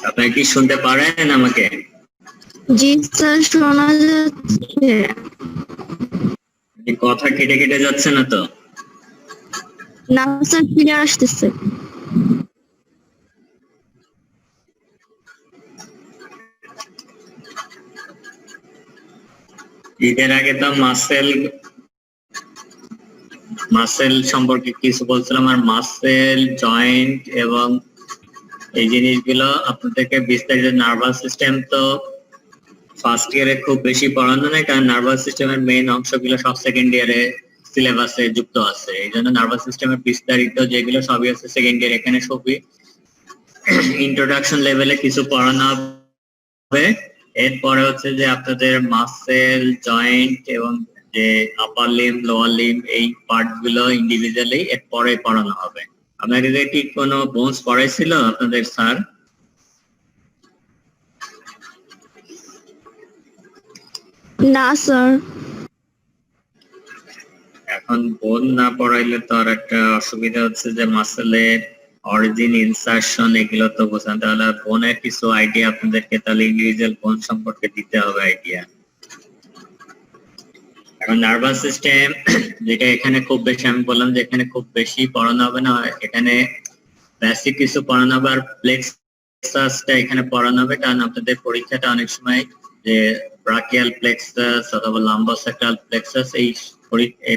আপনি কি শুনতে পারেন আমাকে? জি স্যার, শোনা যাচ্ছে। কথা কেটে কেটে যাচ্ছে না তো? না স্যার, ক্লিয়ার আসতেছে। ঈদের আগে তো মাসেল সম্পর্কে কিছু বলছিলাম, আর মাসেল জয়েন্ট এবং এই জিনিসগুলো আপনাদেরকে বিস্তারিত। নার্ভাস সিস্টেম তো ফার্স্ট ইয়ারে খুব বেশি পড়ানো নেই, কারণ নার্ভাস সিস্টেমের মেইন অংশগুলো সব সেকেন্ড ইয়ারে সিলেবাসে যুক্ত আছে। এই জন্য নার্ভাস সিস্টেমের বিস্তারিত যেগুলো সবই আছে সেকেন্ড ইয়ার, এখানে সবই ইন্ট্রোডাকশন লেভেলে কিছু পড়ানো হবে। এরপরে হচ্ছে যে আপনাদের মাসেল জয়েন্ট এবং যে আপার লিম লোয়ার লিম এই পার্ট গুলো ইন্ডিভিজুয়ালি এরপরে পড়ানো হবে। আপনাদের কি কোনো বোনস পড়াইছিল আপনাদের স্যার? না স্যার। এখন বোন না পড়াইলে তো আর একটা অসুবিধা হচ্ছে যে মাসেলের অরিজিন, ইনসারশন এগুলো তো বোঝান। তাহলে বোনের কিছু আইডিয়া আপনাদেরকে তাহলে ইন্ডিভিজুয়াল বোন সম্পর্কে দিতে হবে আইডিয়া। এখন নার্ভাস সিস্টেম যেটা এখানে খুব বেশি, আমি বললাম যে এখানে খুব বেশি পড়ানো হবে না, এখানে বেসিক কিছু পড়ানো হবে আর প্লেক্সাসটা এখানে পড়ানো হবে। কারণ আপনাদের পরীক্ষাটা অনেক সময় যে ব্রাকিয়াল প্লেক্সাস অথবা লাম্বোসাক্রাল প্লেক্সাস এই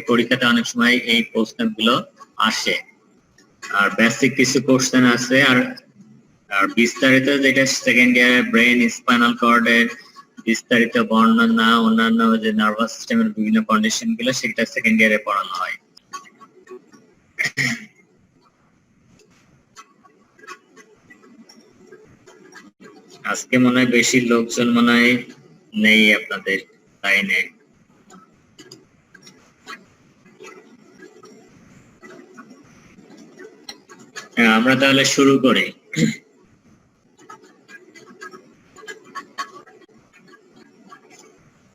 পরীক্ষাটা অনেক সময় এই কোশ্চেন গুলো আসে, আর বেসিক কিছু কোশ্চেন আছে। আর বিস্তারিত যেটা সেকেন্ড ইয়ারে ব্রেন স্পাইনাল কর্ডের বিস্তারিত বর্ণনা, অন্যান্য যে নার্ভাস সিস্টেমের বিভিন্ন কন্ডিশন গুলো সেটা সেকেন্ড ইয়ারে পড়ানো হয়। আজকে মনে হয় বেশি লোকজন মনে হয় নেই আপনাদের লাইনে। আমরা তাহলে শুরু করি।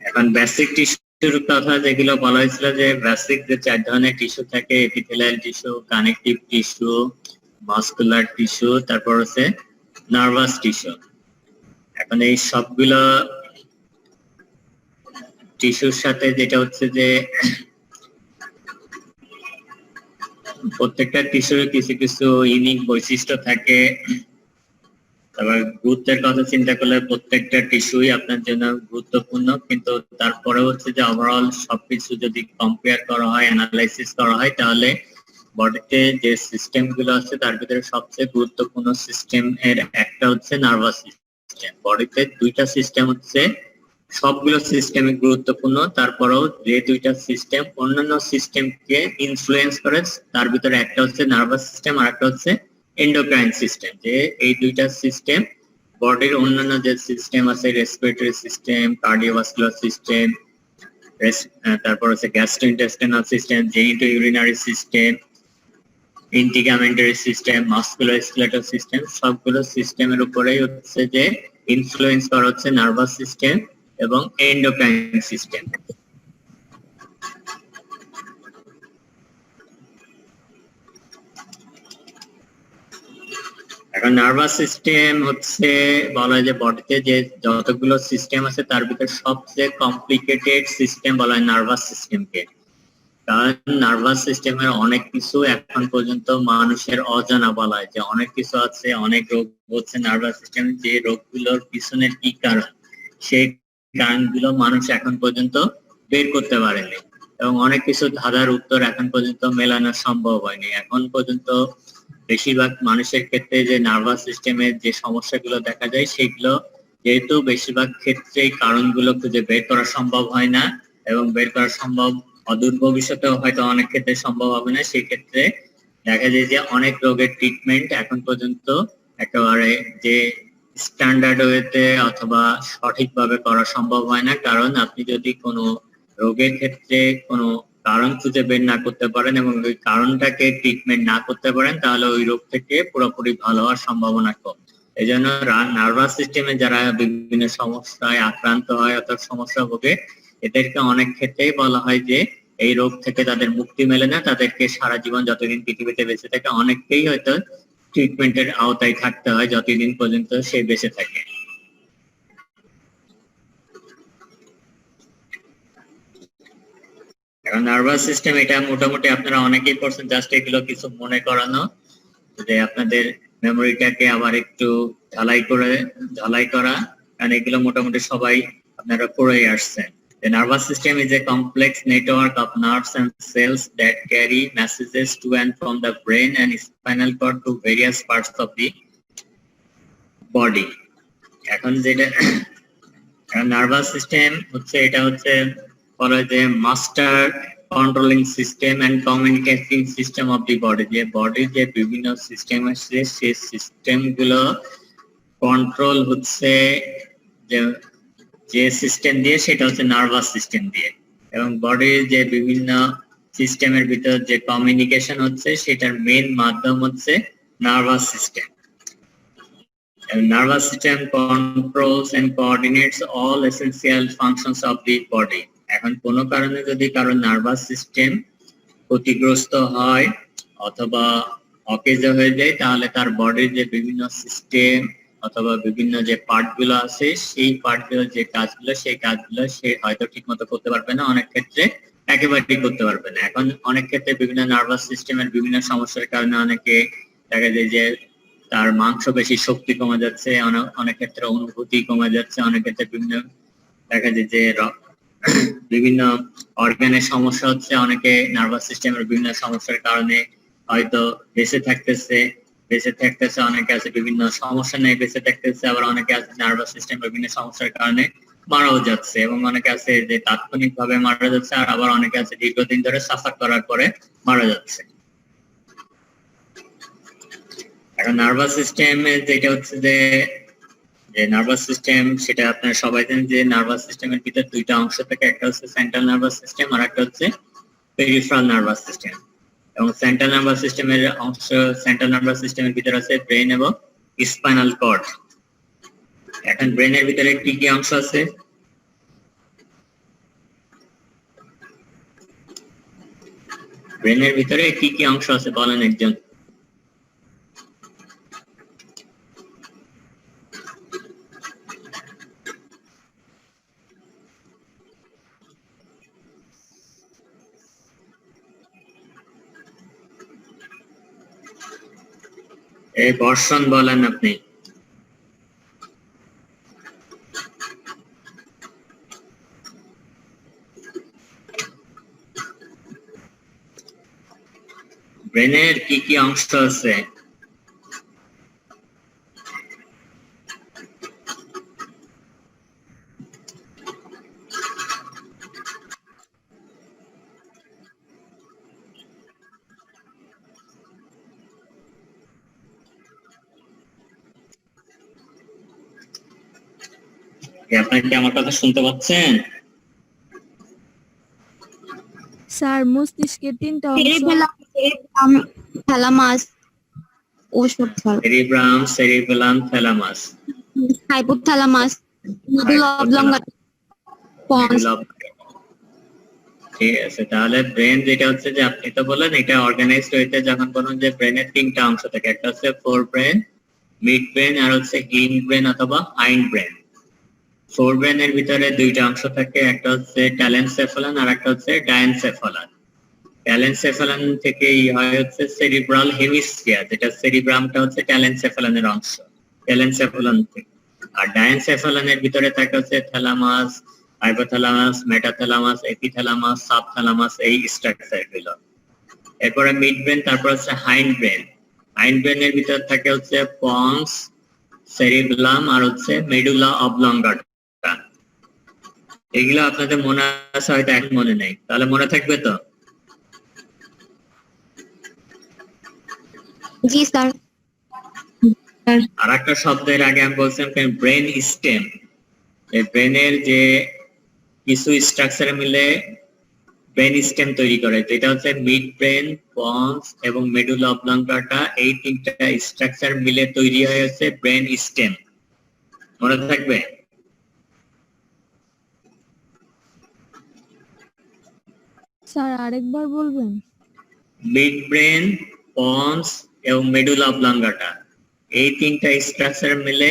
এখন বেসিক টিস্যুর কথা যেগুলো বলা হয়েছিল, যে বেসিক যে 4 ধরনের টিস্যু থাকে, epithelial tissue, connective tissue, muscular tissue, তারপর হচ্ছে নার্ভাস টিস্যু। এখন এই সবগুলো টিস্যুর সাথে যেটা হচ্ছে যে প্রত্যেকটা টিস্যুর কিছু কিছু ইউনিক বৈশিষ্ট্য থাকে। তারপর গুরুত্বের কথা চিন্তা করলে প্রত্যেকটা টিস্যুই আপনার জন্য গুরুত্বপূর্ণ, কিন্তু তারপরে হচ্ছে যে ওভারঅল সবকিছু যদি কম্পেয়ার করা হয়, অ্যানালাইসিস করা হয়, তাহলে বডিতে যে সিস্টেম গুলো আছে তার ভিতরে সবচেয়ে গুরুত্বপূর্ণ সিস্টেম এর একটা হচ্ছে নার্ভাস সিস্টেম। বডিতে দুইটা সিস্টেম হচ্ছে সবগুলো সিস্টেমই গুরুত্বপূর্ণ, তারপরেও যে দুইটা সিস্টেম অন্যান্য সিস্টেমকে ইনফ্লুয়েন্স করে তার ভিতরে একটা হচ্ছে নার্ভাস সিস্টেম আর একটা হচ্ছে এন্ডোক্রাইন সিস্টেম। যে এই দুইটা সিস্টেম বডির অন্যান্য যে সিস্টেম আছে, রেসপিরেটরি সিস্টেম, কার্ডিওভাস্কুলার সিস্টেম, তারপর হচ্ছে gastrointestinal system, genitourinary system, integumentary system, musculoskeletal system, সবগুলো সিস্টেমের উপরেই হচ্ছে যে ইনফ্লুয়েন্স করা হচ্ছে নার্ভাস সিস্টেম এবং এন্ডোক্রাইন সিস্টেম। এখন নার্ভাস সিস্টেম হচ্ছে বলা হয় যে বডিতে যে যতগুলো সিস্টেম আছে তার ভিতরে সবচেয়ে কমপ্লিকেটেড সিস্টেম বলা হয় নার্ভাস সিস্টেমকে। কারণ নার্ভাস সিস্টেমের অনেক কিছু এখন পর্যন্ত মানুষের অজানা বলা হয়, যে অনেক কিছু আছে, অনেক রোগ হচ্ছে নার্ভাস সিস্টেম, যে রোগগুলোর পিছনের কি কারণ সেই কারণগুলো মানুষ এখন পর্যন্ত বের করতে পারেনি, এবং অনেক কিছু ধাঁধার উত্তর এখন পর্যন্ত মেলানো সম্ভব হয়নি। এখন পর্যন্ত বেশিরভাগ মানুষের ক্ষেত্রে যে নার্ভাস সিস্টেমের যে সমস্যাগুলো দেখা যায় সেগুলো যেহেতু বেশিরভাগ ক্ষেত্রেই কারণগুলো খুঁজে বের করা সম্ভব হয় না, এবং বের করা সম্ভব অদূর ভবিষ্যতেও হয়তো অনেক ক্ষেত্রে সম্ভব হবে না, সেই ক্ষেত্রে দেখা যায় যে অনেক রোগের ট্রিটমেন্ট এখন পর্যন্ত একেবারে যে স্ট্যান্ডার্ড ওয়েতে অথবা সঠিকভাবে করা সম্ভব হয় না। কারণ আপনি যদি কোনো রোগের ক্ষেত্রে কোনো কারণ খুঁজে বের না করতে পারেন এবং ওই কারণটাকে ট্রিটমেন্ট না করতে পারেন, তাহলে ওই রোগ থেকে পুরোপুরি ভালো হওয়ার সম্ভাবনা কম। এই জন্য নার্ভাস সিস্টেমে যারা বিভিন্ন সমস্যায় আক্রান্ত হয় অর্থাৎ সমস্যা ভোগে, এদেরকে অনেক ক্ষেত্রেই বলা হয় যে এই রোগ থেকে তাদের মুক্তি মেলে না, তাদেরকে সারা জীবন যতদিন পৃথিবীতে বেঁচে থাকে অনেককেই হয়তো ট্রিটমেন্টের আওতায় থাকতে হয় যতদিন পর্যন্ত সে বেঁচে থাকে। এখন নার্ভাস সিস্টেম এটা মোটামুটি আপনারা অনেকেই পড়ছেন, জাস্ট এগুলো কিছু মনে করানো যে আপনাদের মেমোরিটাকে আবার একটু ঢালাই করা, কারণ এগুলো মোটামুটি সবাই আপনারা পড়ে আসছেন। The nervous system is a complex network of nerves and cells that carry messages to and from the brain and spinal cord to various parts of the body. এখন যেটা নার্ভাস সিস্টেম হচ্ছে, এটা হচ্ছে বলা যে master controlling system and communicating system of the body. যে বডির যে বিভিন্ন সিস্টেম আছে সেই সিস্টেম গুলো কন্ট্রোল হচ্ছে যে সিস্টেম দিয়ে, সেটা হচ্ছে নার্ভাস সিস্টেম দিয়ে। এবং বডির যে বিভিন্ন সিস্টেমের ভিতর যে কমিউনিকেশন হচ্ছে সেটার মেইন মাধ্যম হচ্ছে nervous system. Nervous system controls and coordinates all essential functions of the body. এখন কোনো কারণে যদি কারো নার্ভাস সিস্টেম ক্ষতিগ্রস্ত হয় অথবা অকেজ হয়ে যায়, তাহলে তার বডির যে বিভিন্ন সিস্টেম অথবা বিভিন্ন যে পার্ট গুলো আছে সেই পার্ট গুলোর যে কাজগুলো সেই কাজগুলো সে হয়তো ঠিক মতো করতে পারবে না, অনেক ক্ষেত্রে একেবারেই করতে পারবে না। এখন অনেক ক্ষেত্রে বিভিন্ন নার্ভাস সিস্টেমের বিভিন্ন সমস্যার কারণে অনেকে দেখা যায় যে তার মাংসপেশি শক্তি কমে যাচ্ছে, অনেক ক্ষেত্রে অনুভূতি কমে যাচ্ছে, অনেক ক্ষেত্রে বিভিন্ন দেখা যায় যে বিভিন্ন অর্গানের সমস্যা হচ্ছে, অনেকে নার্ভাস সিস্টেমের বিভিন্ন সমস্যার কারণে হয়তো বেঁচে থাকতেছে, অনেকে আছে বিভিন্ন সমস্যা নিয়ে বেঁচে থাকতেছে, আবার অনেকে আছে নার্ভাস সিস্টেমের বিভিন্ন সমস্যার কারণে মারাও যাচ্ছে, এবং অনেকে আছে যে তাৎক্ষণিকভাবে মারা যাচ্ছে, আর আবার অনেকে আছে দীর্ঘদিন ধরে সাফার করার পরে মারা যাচ্ছে। এখন নার্ভাস সিস্টেমে যেটা হচ্ছে যে নার্ভাস সিস্টেম, সেটা আপনারা সবাই জানেন যে নার্ভাস সিস্টেমের ভিতর দুইটা অংশ থাকে, একটা হচ্ছে সেন্ট্রাল নার্ভাস সিস্টেম আর একটা হচ্ছে পেরিফেরাল নার্ভাস সিস্টেম। এবং সেন্ট্রাল নার্ভাস সিস্টেমের অংশ, সেন্ট্রাল নার্ভাস সিস্টেমের ভিতর আছে ব্রেন এবং স্পাইনাল কর্ড। এখন ব্রেনের ভিতরে কি কি অংশ আছে? ব্রেনের ভিতরে কি কি অংশ আছে বলেন একজন। এই বর্ষণ বলেন আপনি। ব্রেনের কি কি অংশ আছে? আপনারা কি আমার কথা শুনতে পাচ্ছেন? স্যার মস্তিষ্কের তিনটা অংশ। থ্যালামাস, ওসব sir. Cerebellum, thalamus, hypothalamus, medulla অবলঙ্গাটা, ponds. ঠিক আছে, তাহলে ব্রেন যেটা হচ্ছে যে আপনি তো বললেন এটা অর্গানাইজড হইতে যখন বলুন যে ব্রেনের তিনটা অংশ থাকে, একটা হচ্ছে ফোর ব্রেন, মিড ব্রেন আর হচ্ছে হিন্ড ব্রেন অথবা হাইন্ড ব্রেন। ফোর ব্রেনের ভিতরে দুইটা অংশ থাকে, একটা হচ্ছে ট্যালেনসেফালান আর একটা হচ্ছে ডায়ানসেফালান। ট্যালেনসেফালান থেকে হয় হচ্ছে সেরিব্রাল হেমিস্ফিয়ার, যেটা সেরিব্রামটা হচ্ছে ট্যালেনসেফালানের অংশ, ট্যালেনসেফালান থেকে। আর ডায়ানসেফালানের ভিতরে থাকে হচ্ছে থ্যালামাস, হাইপোথ্যালামাস, মেটাথ্যালামাস, এপিথ্যালামাস, সাবথ্যালামাস, এই স্ট্রাকচার গুলো। এরপরে মিড ব্রেন, তারপর হচ্ছে হাইন্ড ব্রেন। হাইন্ড ব্রেনের ভিতরে থাকে হচ্ছে পন্স, সেরিবেলাম আর হচ্ছে মেডুলা অবলঙ্গাটা। এগুলো আপনাদের মনে আছে হয়তো, এখন মনে নেই, তাহলে মনে থাকবে তো? জি স্যার। আর একটা শব্দের আগে আমি বলছিলাম ব্রেন স্টেম। এই ব্রেনের যে কিছু স্ট্রাকচার মিলে ব্রেন স্টেম তৈরি করে, যেটা হচ্ছে মিড ব্রেন, পন্স এবং মেডুলা অবলঙ্গাটা, এই তিনটা স্ট্রাকচার মিলে তৈরি হয়েছে ব্রেন স্টেম। মনে থাকবে? স্যার আরেকবার বলবেন? মিড ব্রেন, পন্স এবং মেডুলা অবলঙ্গাটা, এই তিনটা স্ট্রাকচার মিলে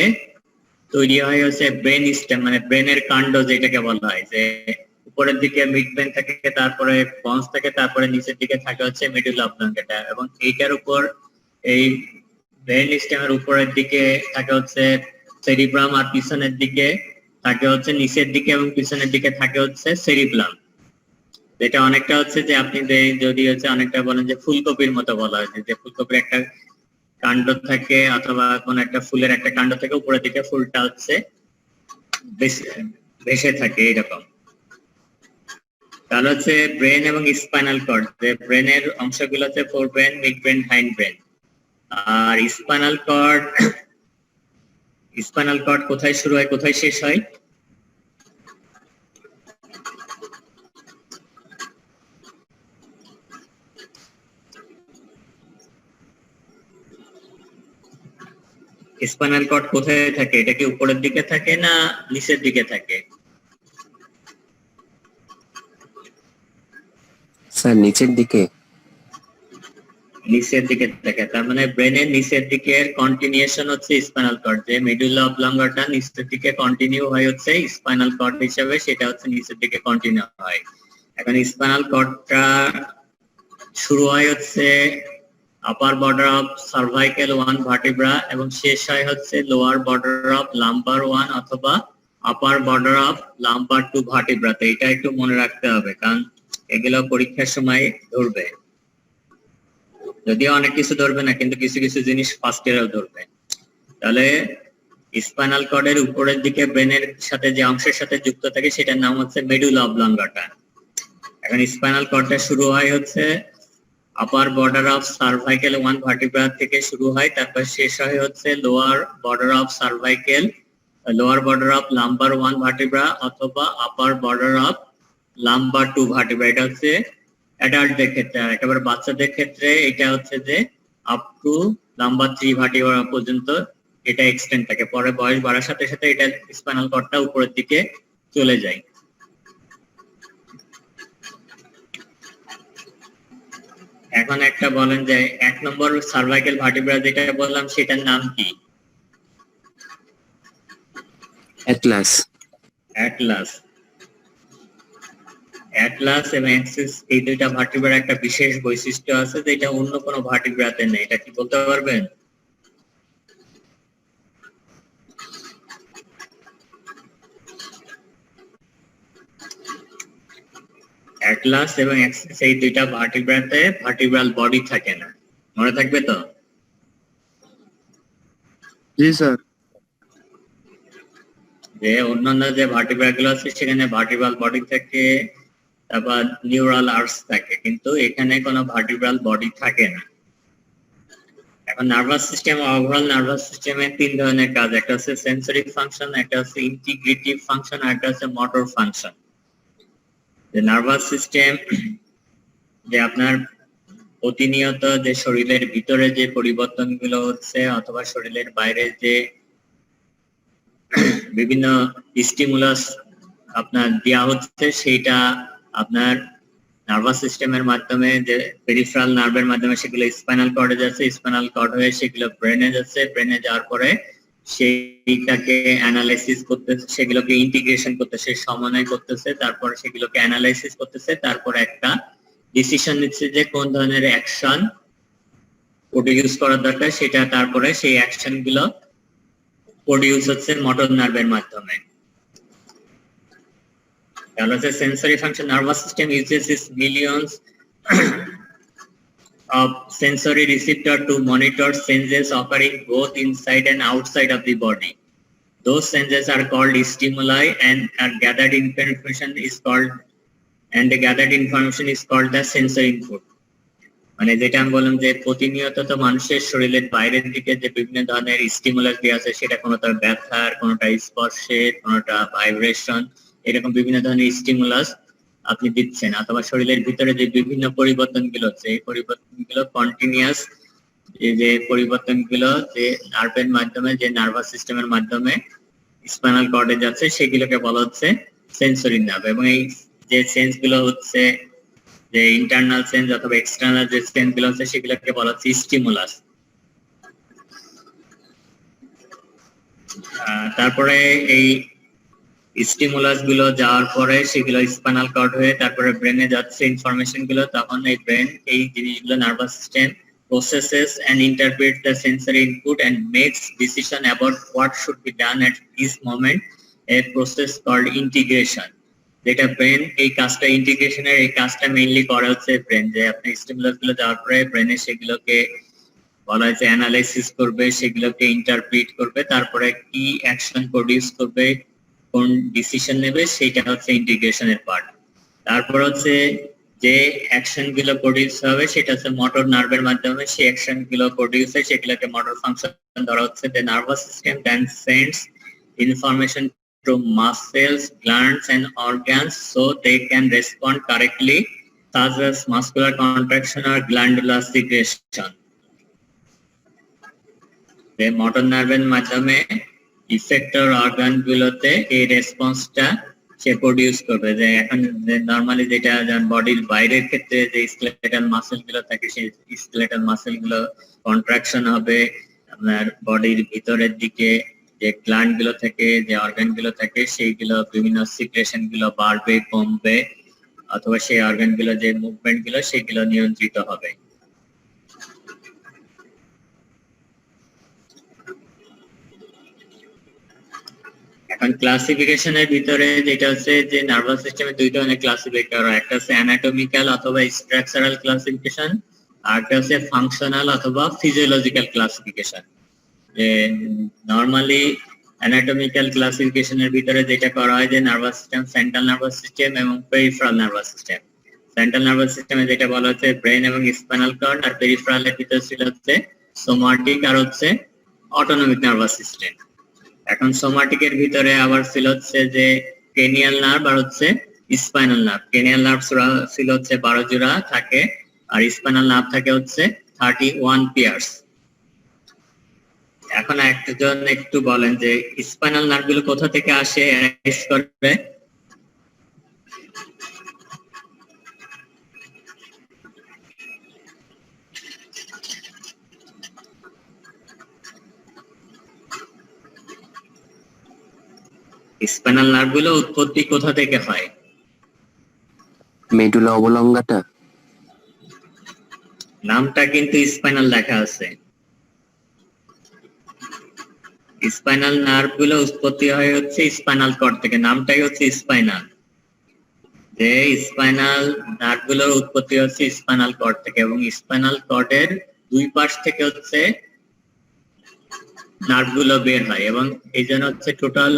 তৈরি হয় হচ্ছে ব্রেন স্টেম, মানে ব্রেনের কাণ্ড যেটাকে বলা হয়, যে উপরের দিকে মিড ব্রেন থাকে, তারপরে পন্স থাকে, তারপরে নিচের দিকে থাকে হচ্ছে মেডুলা অবলঙ্গাটা, এবং এইটার উপর এই ব্রেন স্টেমের উপরের দিকে থাকে হচ্ছে সেরিব্রাম, আর পিছনের দিকে থাকে হচ্ছে, নিচের দিকে এবং পিছনের দিকে থাকে হচ্ছে সেরিব্রাম, যেটা অনেকটা হচ্ছে যে আপনি যদি হচ্ছে অনেকটা বলেন যে ফুলকপির মতো বলা হয়েছে, যে ফুলকপির একটা কাণ্ড থাকে অথবা কোন একটা ফুলের একটা কাণ্ড থেকে উপরের দিকে ফুলটা হচ্ছে ভেসে থাকে এরকম। তাহলে হচ্ছে ব্রেন এবং স্পাইনাল কর্ড, যে ব্রেনের অংশগুলো হচ্ছে forebrain, midbrain, hindbrain. আর স্পাইনাল কর্ড কোথায় শুরু হয় কোথায় শেষ হয়? স্পাইনাল কর্ড কোথায় থাকে? এটা কি উপরের দিকে থাকে না নিচের দিকে থাকে? স্যার নিচের দিকে। নিচের দিকে থাকে, তার মানে ব্রেনের নিচের দিকের কন্টিনিউশন হচ্ছে স্পাইনাল কর্ড, যে মেডুলা অবলঙ্গাটা নিচের দিকে কন্টিনিউ হয় হচ্ছে স্পাইনাল কর্ড হিসেবে, সেটা হচ্ছে নিচের দিকে কন্টিনিউ হয়। এখন স্পাইনাল কর্ডটা শুরু হয় হচ্ছে upper border of cervical 1 vertebra এবং শেষ হয় হচ্ছে লোয়ার বর্ডার অফ লাম্বার 1 অথবা আপার বর্ডার অফ লাম্বার 2 ভার্টিব্রাতে। এটা একটু মনে রাখতে হবে, কারণ এগুলো পরীক্ষার সময় ধরবে, যদিও অনেক কিছু ধরবে না, কিন্তু কিছু কিছু জিনিস ফার্স্ট ইয়ারেও ধরবে। তাহলে স্পাইনাল কর্ডের উপরের দিকে ব্রেনের সাথে যে অংশের সাথে যুক্ত থাকে সেটার নাম হচ্ছে মেডুলা অবলঙ্গাটা। এখন স্পাইনাল কর্ডটা শুরু হয় হচ্ছে upper border of cervical 1 vertebra থেকে শুরু হয়, তারপর শেষ হয় হচ্ছে lower border of cervical, lower border of lumbar 1 vertebra অথবা upper border of lumbar 2 vertebra. এটা হচ্ছে অ্যাডাল্টদের ক্ষেত্রে। আর একেবারে বাচ্চাদের ক্ষেত্রে এটা হচ্ছে যে আপ টু লাম্বার 3 ভার্টিব্রা পর্যন্ত এটা এক্সটেন্ড থাকে। পরে বয়স বাড়ার সাথে সাথে এটা স্পাইনাল কর্ডটা উপরের দিকে চলে যায়। এখন একটা বলেন যে 1 নম্বর সার্ভাইকেল ভার্টিব্রা যেটা বললাম সেটার নাম কি? অ্যাটলাস। অ্যাটলাস এবং অ্যাক্সিস, এই দুইটা ভার্টিব্রার একটা বিশেষ বৈশিষ্ট্য আছে যেটা অন্য কোনো ভার্টিব্রাতে নেই। এটা কি বলতে পারবেন? অ্যাটলাস এবং অ্যাক্সিস এই দুইটা ভার্টিব্রাতে ভার্টিব্রাল বডি থাকে না, মনে থাকবে তো? জি স্যার। যে অন্যান্য যে ভার্টিব্রা গুলো আছে সেখানে ভার্টিব্রাল বডি থাকে, তারপর নিউরাল আর্টস থাকে, কিন্তু এখানে কোনো ভার্টিব্রাল বডি থাকে না। এখন নার্ভাস সিস্টেম, ওভারঅল নার্ভাস সিস্টেমে 3 ধরনের কাজ, একটা হচ্ছে সেন্সরি ফাংশন, একটা হচ্ছে ইন্টিগ্রেটিভ ফাংশন, আর একটা হচ্ছে মোটর ফাংশন। যে নার্ভাস সিস্টেম যে আপনার প্রতিনিয়ত যে শরীরের ভিতরে যে পরিবর্তনগুলো হচ্ছে অথবা শরীরের বাইরে যে বিভিন্ন স্টিমুলাস আপনার দেওয়া হচ্ছে, সেইটা আপনার নার্ভাস সিস্টেমের মাধ্যমে, যে পেরিফেরাল নার্ভের মাধ্যমে সেগুলো স্পাইনাল কর্ডে যাচ্ছে, স্পাইনাল কর্ড হয়ে সেগুলো ব্রেনে যাচ্ছে, ব্রেনে যাওয়ার পরে সেইটাকে অ্যানালাইসিস করতেছে, সেগুলোকে ইন্টিগ্রেশন করতেছে, সমন্বয় করতেছে, তারপর সেগুলোকে অ্যানালাইসিস করতেছে, তারপর একটা ডিসিশন নিচ্ছে যে কোন ধরনের অ্যাকশন প্রডিউস করার দরকার, সেটা তারপরে সেই অ্যাকশন গুলো প্রডিউস হচ্ছে মোটর নার্ভের মাধ্যমে। তাহলে হচ্ছে sensory function. Nervous system uses its millions of sensory receptor to monitor changes occurring both inside and outside of the body. Those changes are called stimuli and gathered information is called the sensory input. মানে যেটা আমি বললাম যে প্রতিনিয়ত তো মানুষের শরীরের বাইরের দিকে যে বিভিন্ন ধরনের স্টিমুলাস দেওয়া আছে, সেটা কোনোটা ব্যথার, কোনোটা স্পর্শের, কোনোটা ভাইব্রেশন, এরকম বিভিন্ন ধরনের স্টিমুলাস আপনি দিচ্ছেন, অথবা শরীরের ভিতরে যে বিভিন্ন পরিবর্তনগুলো হচ্ছে, এই পরিবর্তনগুলো কন্টিনিউয়াস, যে পরিবর্তনগুলো যে নার্ভের মাধ্যমে, যে নার্ভাস সিস্টেমের মাধ্যমে স্পাইনাল কর্ডে যাচ্ছে, সেগুলোকে বলা হচ্ছে সেন্সরি নার্ভ। এবং এই যে সেন্স গুলো হচ্ছে, যে ইন্টারনাল সেন্স অথবা এক্সটার্নাল যে সেন্স গুলো হচ্ছে, সেগুলোকে বলা হচ্ছে স্টিমুলাস। তারপরে এই স্টিমুলাস গুলো যাওয়ার পরে সেগুলো স্পাইনাল কর্ড হয়ে তারপরে ব্রেনে যাচ্ছে ইনফরমেশন গুলো, তখন এই ব্রেন এই জিনিসগুলো nervous system processes and interprets the sensory input and makes decision about what should be done at this moment, a process called integration. যেটা ব্রেন এই কাজটা ইন্টিগ্রেশনের এই কাজটা মেইনলি করা হচ্ছে ব্রেন, যে আপনি স্টিমুলাস গুলো দেওয়ার পরে ব্রেনে সেগুলোকে বলা হয়েছে অ্যানালাইসিস করবে, সেগুলোকে ইন্টারপ্রিট করবে, তারপরে কি অ্যাকশন প্রডিউস করবে, কোন ডিসিশন নেবে, সেটা হচ্ছে ইন্টিগ্রেশনের পার্ট। তারপর হচ্ছে যে অ্যাকশন গুলো প্রডিউস হবে সেটা হচ্ছে মোটর নার্ভের মাধ্যমে, সেই অ্যাকশন গুলো প্রডিউস হয় সেগুলোকে মোটর ফাংশন ধরা হচ্ছে। The nervous system then sends information to muscles, glands and organs so they can respond correctly such as muscular contraction or glandular secretion. The motor nerve মাধ্যমে effector organ গুলোতে এই রেসপন্সটা সে produce করবে। যে এখন normally যেটা বডির বাইরের ক্ষেত্রে যে স্কেলেটাল মাসেল গুলো থাকে সেই স্কেলেটাল মাসেল গুলো কন্ট্রাকশন হবে, আপনার বডির ভিতরের দিকে যে গ্ল্যান্ড গুলো থাকে, যে অর্গান গুলো থাকে, সেইগুলো বিভিন্ন সিক্রেশন গুলো বাড়বে কমবে, অথবা সেই অর্গান গুলো যে মুভমেন্ট গুলো সেগুলো নিয়ন্ত্রিত হবে। এখন ক্লাসিফিকেশনের ভিতরে যেটা হচ্ছে যে নার্ভাস সিস্টেমে দুই ধরনের ক্লাসিফিকেটর হয়, একটা হচ্ছে অ্যানাটমিক্যাল অথবা স্ট্রাকচারাল ক্লাসিফিকেশন, আর একটা হচ্ছে ফাংশনাল অথবা ফিজিওলজিক্যাল ক্লাসিফিকেশন। যে নরমালি অ্যানাটমিক্যাল ক্লাসিফিকেশনের ভিতরে যেটা করা হয় যে nervous system, central nervous system এবং peripheral nervous system. Central nervous সিস্টেমে যেটা বলা হচ্ছে ব্রেন এবং স্পাইনাল কর্ড, আর পেরিফেরালের ভিতরে ছিল হচ্ছে সোমাটিক আর হচ্ছে অটোনমিক নার্ভাস সিস্টেম। এখন সোমাটিকের ভিতরে আবার ছিল হচ্ছে যে ক্রেনিয়াল নার্ভ আর হচ্ছে স্পাইনাল নার্ভ। ক্রেনিয়াল নার্ভ ছিল হচ্ছে 12 জোড়া থাকে, আর স্পাইনাল নার্ভ থাকে হচ্ছে 31 পেয়ার্স। এখন একজন একটু বলেন যে স্পাইনাল নার্ভ গুলো কোথা থেকে আসে, অ্যারাইজ করবে? স্পাইনাল নার্ভ গুলো উৎপত্তি কোথা থেকে হয়? মেডুলা অবলঙ্গাটা। নামটা কিন্তু স্পাইনাল লেখা আছে। স্পাইনাল নার্ভ গুলো উৎপত্তি হয় হচ্ছে স্পাইনাল কর্ড থেকে, নামটাই হচ্ছে স্পাইনাল। যে স্পাইনাল নার্ভ গুলোর উৎপত্তি হচ্ছে স্পাইনাল কর্ড থেকে, এবং স্পাইনাল কর্ডের দুই পাশ থেকে হচ্ছে নার্ভ গুলো বের হয়, এবং এই জন্য হচ্ছে টোটাল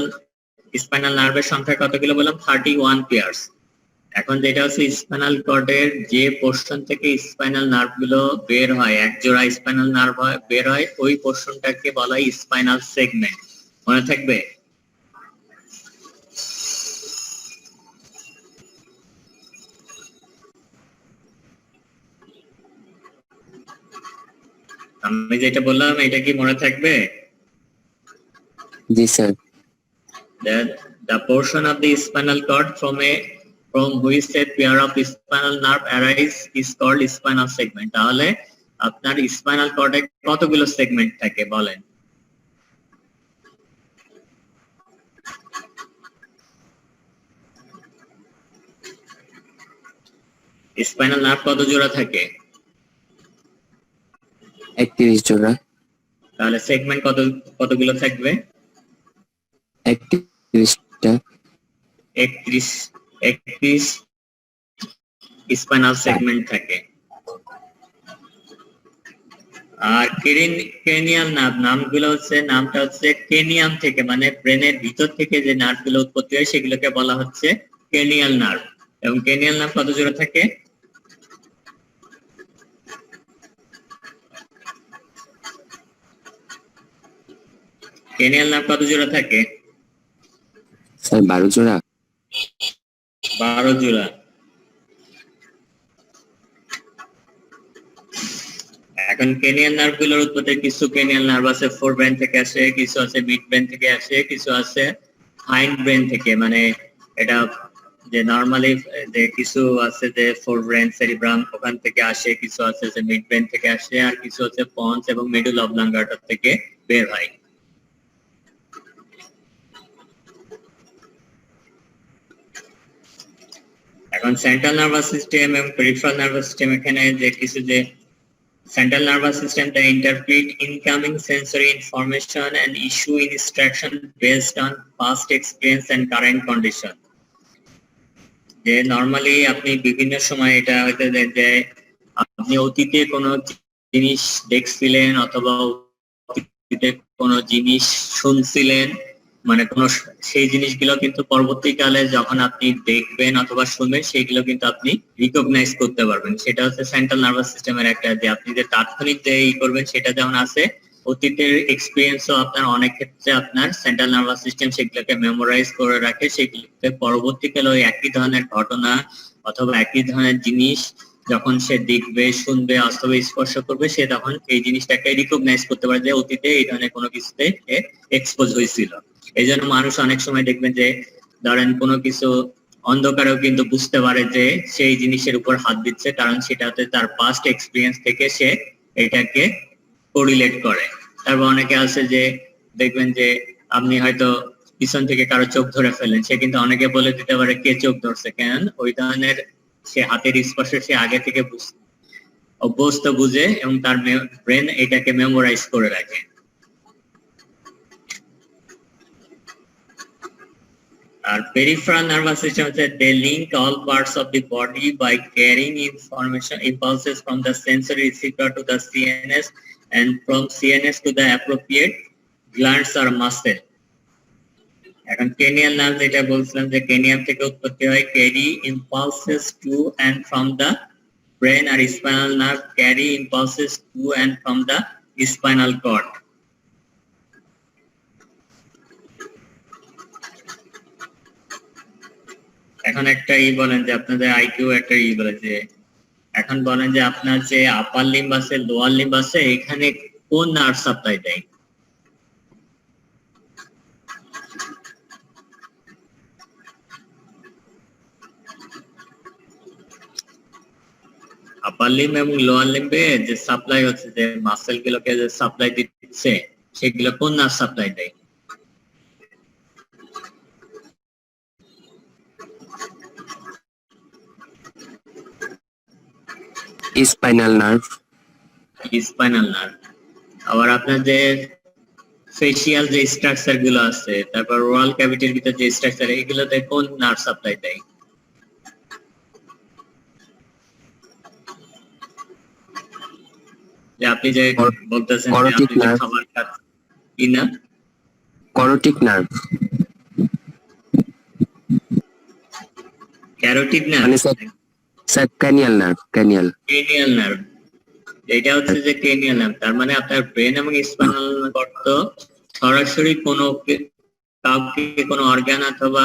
স্পাইনাল নার্ভের সংখ্যা কতগুলো বললাম? 31 পেয়ার্স। এখন যেটা হচ্ছে স্পাইনাল কর্ডের যে পোর্শন থেকে স্পাইনাল নার্ভ গুলো বের হয়, এক জোড়া স্পাইনাল নার্ভ বের হয়, ওই পোর্শনটাকে বলা হয় স্পাইনাল সেগমেন্ট। মনে থাকবে? আমি যেটা বললাম এটা কি মনে থাকবে? জি sir. The portion of the spinal cord from which a pair of spinal nerve arise is called spinal segment. তাহলে আপনার স্পাইনাল কর্ডে কতগুলো সেগমেন্ট থাকে বলেন? স্পাইনাল নার্ভ কত জোড়া থাকে? 31 জোড়া। তাহলে সেগমেন্ট কতগুলো থাকবে? 31টা। 31 স্পাইনাল সেগমেন্ট থাকে। আর ক্রেনিয়াল নার্ভ নামগুলো হচ্ছে, নামটা হচ্ছে ক্রেনিয়াম থেকে, মানে ব্রেনের ভিতর থেকে যে নার্ভ গুলো উৎপত্তি হয় সেগুলোকে বলা হচ্ছে ক্রেনিয়াল নার্ভ। এবং ক্রেনিয়াল নার্ভ কত জোড়া থাকে? ক্রেনিয়াল নার্ভ কত জোড়া থাকে? স্যার 12 জোড়া। 12 জোড়া। এখন ক্রেনিয়াল নার্ভ গুলোর উৎপত্তি, কিছু ক্রেনিয়াল নার্ভ আছে ফোর ব্রেন থেকে আসে, কিছু আছে মিড ব্রেন থেকে আসে, কিছু আছে হাইন্ড ব্রেন থেকে। মানে এটা যে নরমালি যে কিছু আছে যে ফোর ব্রেন সেরিব্রাম ওখান থেকে আসে, কিছু আছে যে মিড ব্রেন থেকে আসে, আর কিছু হচ্ছে পন্স এবং মিডল অবলাঙ্গাটা থেকে বের হয়। এখন সেন্ট্রাল নার্ভাস সিস্টেম এবং পেরিফেরাল নার্ভাস সিস্টেম, এখানে যে কিছু যে central nervous system that interpret incoming sensory information and issue instruction based on past experience and current condition. যে নরমালি আপনি বিভিন্ন সময় এটা হয়তো যে আপনি অতীতে কোনো জিনিস দেখছিলেন অথবা অতীতে কোনো জিনিস শুনছিলেন, মানে কোন সেই জিনিসগুলো কিন্তু পরবর্তীকালে যখন আপনি দেখবেন অথবা শুনবেন সেইগুলো কিন্তু আপনি রিকগনাইজ করতে পারবেন। সেটা হচ্ছে সেন্ট্রাল নার্ভাস সিস্টেমের একটা, যে আপনি যে তাৎক্ষণিক যে করবেন সেটা যেমন আছে, অতীতের এক্সপিরিয়েন্সও আপনার অনেক ক্ষেত্রে আপনার সেন্ট্রাল নার্ভাস সিস্টেম সেগুলোকে মেমোরাইজ করে রাখে, সেগুলোতে পরবর্তীকালে ওই একই ধরনের ঘটনা অথবা একই ধরনের জিনিস যখন সে দেখবে, শুনবে, অথবা স্পর্শ করবে, সে তখন এই জিনিসটাকে রিকগনাইজ করতে পারে যে অতীতে এই ধরনের কোনো কিছুতে এক্সপোজ হয়েছিল। এই জন্য মানুষ অনেক সময় দেখবেন যে ধরেন কোনো কিছু অন্ধকারেও কিন্তু বুঝতে পারে যে সেই জিনিসের উপর হাত দিচ্ছে, কারণ সেটাতে তার পাস্ট এক্সপিরিয়েন্স থেকে সে এটাকে কোরিলেট করে। তারপর অনেকে আছে যে দেখবেন যে আপনি হয়তো পিছন থেকে কারো চোখ ধরে ফেলেন, সে কিন্তু অনেকে বলে দিতে পারে কে চোখ ধরছে, কেন ওই ধরনের সে হাতের স্পর্শে সে আগে থেকে অভ্যস্ত বুঝে এবং তার ব্রেন এটাকে মেমোরাইজ করে রাখে। Our peripheral nervous system said they link all parts of the body by carrying information impulses from the sensory receptor to the CNS and from CNS to the appropriate glands or muscle. এখন cranial nerve যেটা বলছিলাম যে cranium থেকে উৎপত্তি হয়, carry impulses to and from the brain, R spinal nerve carry impulses to and from the spinal cord. এখন একটা বলেন যে আপনাদের আইকিউ একটা বলে যে এখন বলেন যে আপনার যে আপার লিম্ব আছে, লোয়ার লিম্ব আছে, এখানে কোন নার্ভ সাপ্লাই দেয়? আপার লিম্ব এবং লোয়ার লিম্বে যে সাপ্লাই হচ্ছে, যে মাসেল গুলোকে যে সাপ্লাই দিচ্ছে, সেগুলো কোন নার্ভ সাপ্লাই দেয়? Spinal nerve. Spinal nerve. আবার আপনার যে ফেশিয়াল যে স্ট্রাকচার গুলো আছে, তারপর ওরাল ক্যাভিটির ভিতর যে স্ট্রাকচার, এগুলোতে কোন নার্ভ সাপ্লাই দেয়? যে আপনি যে বলতেছেন যে আপনি যে খাবার খাচ্ছেন, কি না? করোটিক নার্ভ। ক্যারোটিড নার্ভ, মানে স্যার ক্যানিয়াল নার্ভ। ক্রেনিয়াল নার্ভ, এটা হচ্ছে যে ক্রেনিয়াল নার্ভ। তার মানে আপনার ব্রেন এবং স্পাইনাল কর্ড তো সরাসরি কোনো কাউকে কোনো অর্গান অথবা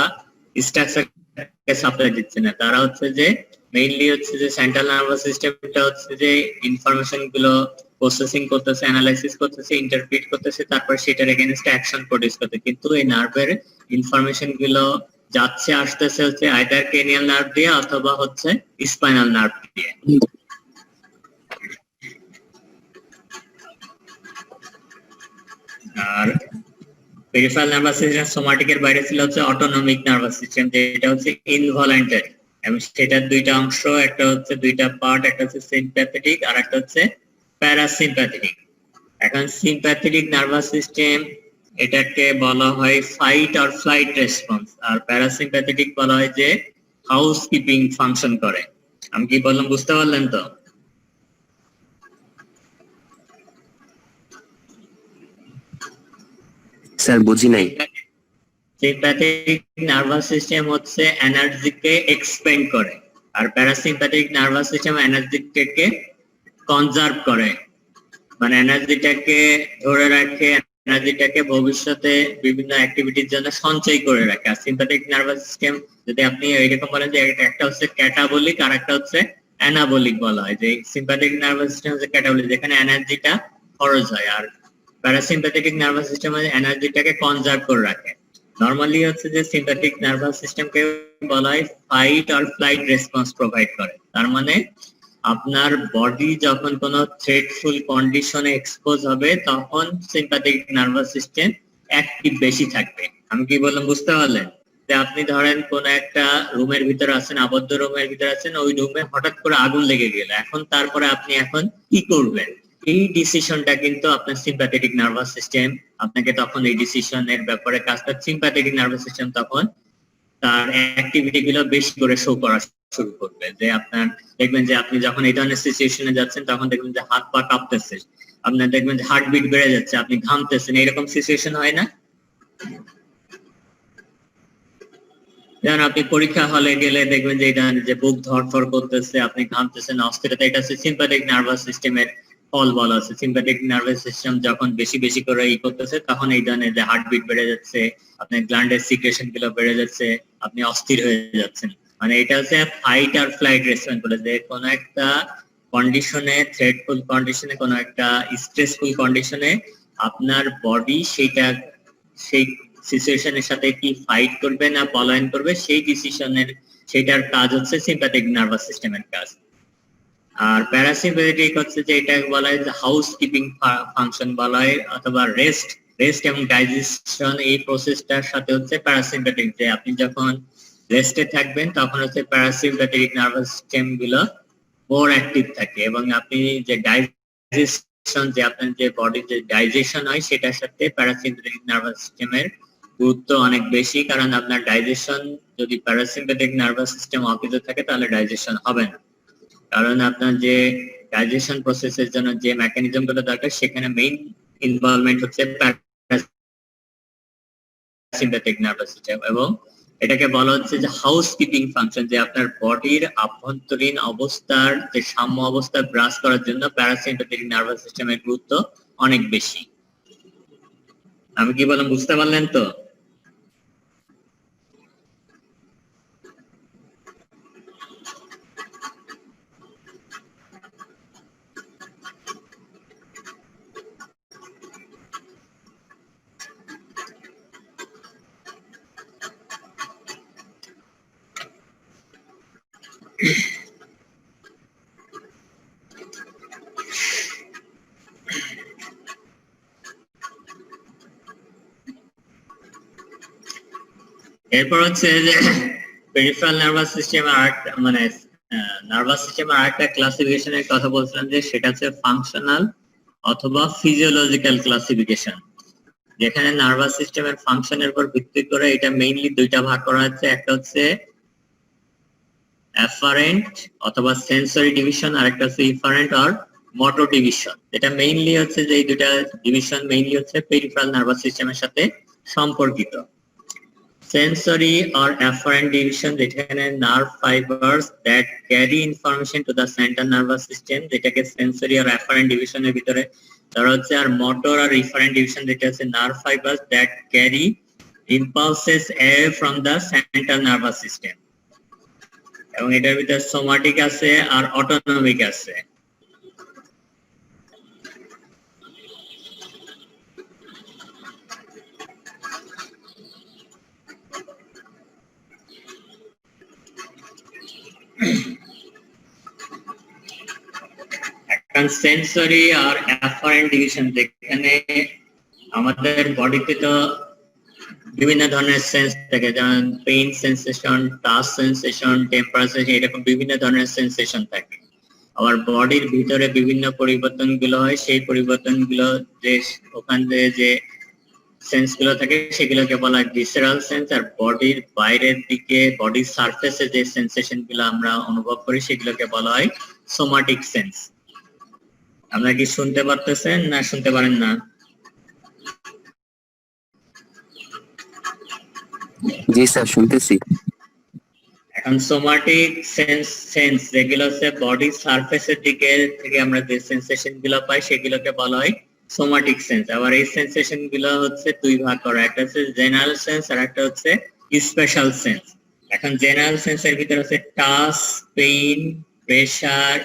স্ট্রাকচারকে সাপ্লাই দিচ্ছে না, তারা হচ্ছে যে মেইনলি হচ্ছে যে সেন্ট্রাল নার্ভাস সিস্টেমটা হচ্ছে যে ইনফরমেশন গুলো প্রসেসিং করতেছে, অ্যানালাইসিস করতেছে, ইন্টারপ্রিট করতেছে, তারপর সেটার এগেইনস্টে অ্যাকশন প্রডিউস করতে। কিন্তু এই নার্ভের ইনফরমেশন গুলো যাচ্ছে আসতেছে হচ্ছে আইদার ক্রেনিয়াল নার্ভ দিয়ে অথবা হচ্ছে স্পাইনাল নার্ভ দিয়ে। আর পেরিফেরাল নার্ভাস সিস্টেম সোমাটিকের বাইরে ছিল হচ্ছে অটোনমিক নার্ভাস সিস্টেম, যেটা হচ্ছে ইনভলান্টারি, এবং সেটার দুইটা অংশ, একটা হচ্ছে দুইটা পার্ট, একটা হচ্ছে সিম্প্যাথেটিক আর একটা হচ্ছে প্যারাসিম্প্যাথেটিক। এখন সিম্প্যাথেটিক নার্ভাস সিস্টেম এটাকে বলা হয় ফাইট অর ফ্লাইট রেসপন্স, আর প্যারাসিম্প্যাথেটিক বলা হয় যে হাউস কিপিং ফাংশন করে। আমি কি বললাম বুঝতে পারলেন তো? স্যার বুঝি নাই। সিম্প্যাথেটিক নার্ভাস সিস্টেম হচ্ছে এনার্জিকে এক্সপেন্ড করে, আর প্যারাসিম্প্যাথেটিক নার্ভাস সিস্টেম এনার্জিটাকে কনজার্ভ করে, মানে এনার্জিটাকে ধরে রাখে, এনার্জিটাকে ভবিষ্যতে বিভিন্ন অ্যাক্টিভিটির জন্য সঞ্চয় করে রাখে। আর সিম্প্যাথেটিক নার্ভাস সিস্টেম যদি আপনি এইরকম বলেন যে একটা হচ্ছে ক্যাটাবলিক আর একটা হচ্ছে অ্যানাবলিক বলা হয়, যে সিম্প্যাথেটিক নার্ভাস সিস্টেম হচ্ছে ক্যাটাবলিক, যেখানে এনার্জিটা খরচ হয়, আর প্যারাসিম্প্যাথেটিক নার্ভাস সিস্টেম এনার্জিটাকে কনজার্ভ করে রাখে। নরমালি হচ্ছে যে সিম্প্যাথেটিক নার্ভাস সিস্টেমকে বলা হয় fight or flight response provide করে। তার মানে আপনার বডি যখন কোনো থ্রেটফুল কন্ডিশনে এক্সপোজ হবে তখন সিম্প্যাথেটিক নার্ভাস সিস্টেম অ্যাক্টিভ বেশি থাকবে। আমি কি বললাম বুঝতে পারলেন? যে আপনি ধরেন কোন একটা রুমের ভিতরে আছেন, আবদ্ধ রুমের ভিতরে আছেন, ওই রুমে হঠাৎ করে আগুন লেগে গেল, এখন তারপরে আপনি এখন কি করবেন, এই ডিসিশনটা কিন্তু আপনার সিম্প্যাথেটিক নার্ভাস সিস্টেম আপনাকে তখন এই ডিসিশনের ব্যাপারে কাজটা, সিম্প্যাথেটিক নার্ভাস সিস্টেম তখন তার অ্যাক্টিভিটি গুলো বেশি করে শো করা শুরু করবে। যে আপনার দেখবেন যে আপনি যখন এই ধরনের সিচুয়েশনে যাচ্ছেন তখন দেখবেন যে হাত পা কাঁপতেছে, আপনার দেখবেন যে হার্টবিট বেড়ে যাচ্ছে, আপনি ঘামতেছেন, এরকম সিচুয়েশন হয় না? যেমন আপনি পরীক্ষা হলে গেলে দেখবেন যে এটা যে বুক ধড়ফড় করতেছে, আপনি ঘামতেছেন, অস্থিরতা, এটা হচ্ছে সিম্প্যাথেটিক নার্ভাস সিস্টেমের ফল বলা আছে। সিম্প্যাথেটিক নার্ভাস সিস্টেম যখন বেশি বেশি করে করতেছে তখন এই ধরনের যে হার্টবিট বেড়ে যাচ্ছে, আপনার গ্ল্যান্ডের সিক্রেশন গুলো বেড়ে যাচ্ছে, আপনি অস্থির হয়ে যাচ্ছেন। মানে এটা হচ্ছে ফাইট আর ফ্লাইট রেসপন্স বলে, যে কোনো একটা কন্ডিশনে, থ্রেটফুল কন্ডিশনে, কোনো একটা স্ট্রেসফুল কন্ডিশনে আপনার বডি সেইটা সেই সিচুয়েশনের সাথে কি ফাইট করবে না পলায়ন করবে, সেই ডিসিশনের সেটার কাজ হচ্ছে সিম্প্যাথেটিক নার্ভাস সিস্টেমের কাজ। আর প্যারাসিম্প্যাথেটিক হচ্ছে যে এটা বলা হয় হাউস কিপিং ফাংশন বলা হয়, অথবা রেস্ট এবং ডাইজেশন, এই প্রসেসটার সাথে হচ্ছে প্যারাসিম্প্যাথেটিক, যে আপনি যখন রেস্টে থাকবেন তখন হচ্ছে প্যারাসিম্প্যাথেটিক নার্ভাস সিস্টেম গুলো মোর অ্যাক্টিভ থাকে, এবং আপনি যে ডাইজেশন, যে আপনার যে বডির যে ডাইজেশন হয় সেটার সাথে প্যারাসিম্প্যাথেটিক নার্ভাস সিস্টেমের গুরুত্ব অনেক বেশি। কারণ আপনার ডাইজেশন যদি প্যারাসিম্প্যাথেটিক নার্ভাস সিস্টেম অকেজ থাকে তাহলে ডাইজেশন হবে না। কারণ আপনার যে ডাইজেশন প্রসেসের জন্য যে মেকানিজম গুলো দরকার সেখানে মেইন ইনভলভমেন্ট হচ্ছে প্যারাসিম্প্যাথেটিক নার্ভাস সিস্টেম, এবং এটাকে বলা হচ্ছে যে হাউস কিপিং ফাংশন, যে আপনার বডির আভ্যন্তরীণ অবস্থার যে সাম্য অবস্থা ব্রাশ করার জন্য প্যারাসিম্প্যাথেটিক নার্ভাস সিস্টেমের গুরুত্ব অনেক বেশি। আমি কি বললাম বুঝতে পারলেন তো? এরপর হচ্ছে যে পেরিফেরাল নার্ভাস সিস্টেম, আর মানে নার্ভাস সিস্টেমের আরেকটা ক্লাসিফিকেশনের কথা বলছিলাম, যে সেটা হচ্ছে ফাংশনাল অথবা ফিজিওলজিক্যাল ক্লাসিফিকেশন, যেখানে নার্ভাস সিস্টেমের ফাংশনের উপর ভিত্তি করে এটা মেইনলি দুইটা ভাগ করা হচ্ছে। একটা হচ্ছে অ্যাফারেন্ট অথবা সেন্সরি ডিভিশন, আর একটা হচ্ছে ইফারেন্ট অর মোটর ডিভিশন। এটা মেইনলি হচ্ছে যে এই দুইটা ডিভিশন মেইনলি হচ্ছে পেরিফেরাল নার্ভাস সিস্টেমের সাথে সম্পর্কিত। Sensory or afferent division, যেখানে nerve fibers that carry information to the central nervous system, যেটাকে sensory or afferent division এর ভিতরে ধরা হচ্ছে। আর motor or efferent division, যেটা হচ্ছে nerve fibers that carry impulses away from the central nervous system, এবং এটার ভিতরে সোমাটিক আছে আর অটোনমিক আছে। এখন সেন্সরি আর অ্যাফারেন্ট ডিভিশন, যেখানে আমাদের বডিতে তো বিভিন্ন ধরনের সেন্স থাকে, যেমন pain sensation, touch sensation, temperature, এরকম বিভিন্ন ধরনের সেন্সেশন থাকে। আবার বডির ভিতরে বিভিন্ন পরিবর্তনগুলো হয়, সেই পরিবর্তনগুলো যে ওখানে যে সেন্স গুলো থাকে সেগুলোকে বলা হয় ভিসেরাল সেন্স। আর বডির বাইরের দিকে বডির সারফেসে যে সেন্সেশন গুলো আমরা অনুভব করি সেগুলোকে বলা হয় সোমাটিক সেন্স। আপনারা কি শুনতে পারতেছেন না শুনতে পারেন না? জি স্যার, শুনতেছি। এখন সোমাটিক সেন্স যেগুলো হচ্ছে বডির সারফেসের দিকে থেকে আমরা যে সেন্সেশন গুলো পাই সেগুলোকে বলা হয় সোমাটিক সেন্স। আবার এই সেন্সেশন গুলো হচ্ছে দুই ভাগ করা, একটা হচ্ছে জেনারেল সেন্স আর একটা হচ্ছে স্পেশাল সেন্স। এখন জেনারেল সেন্সের ভিতরে হচ্ছে টাচ, পেইন, প্রেসার,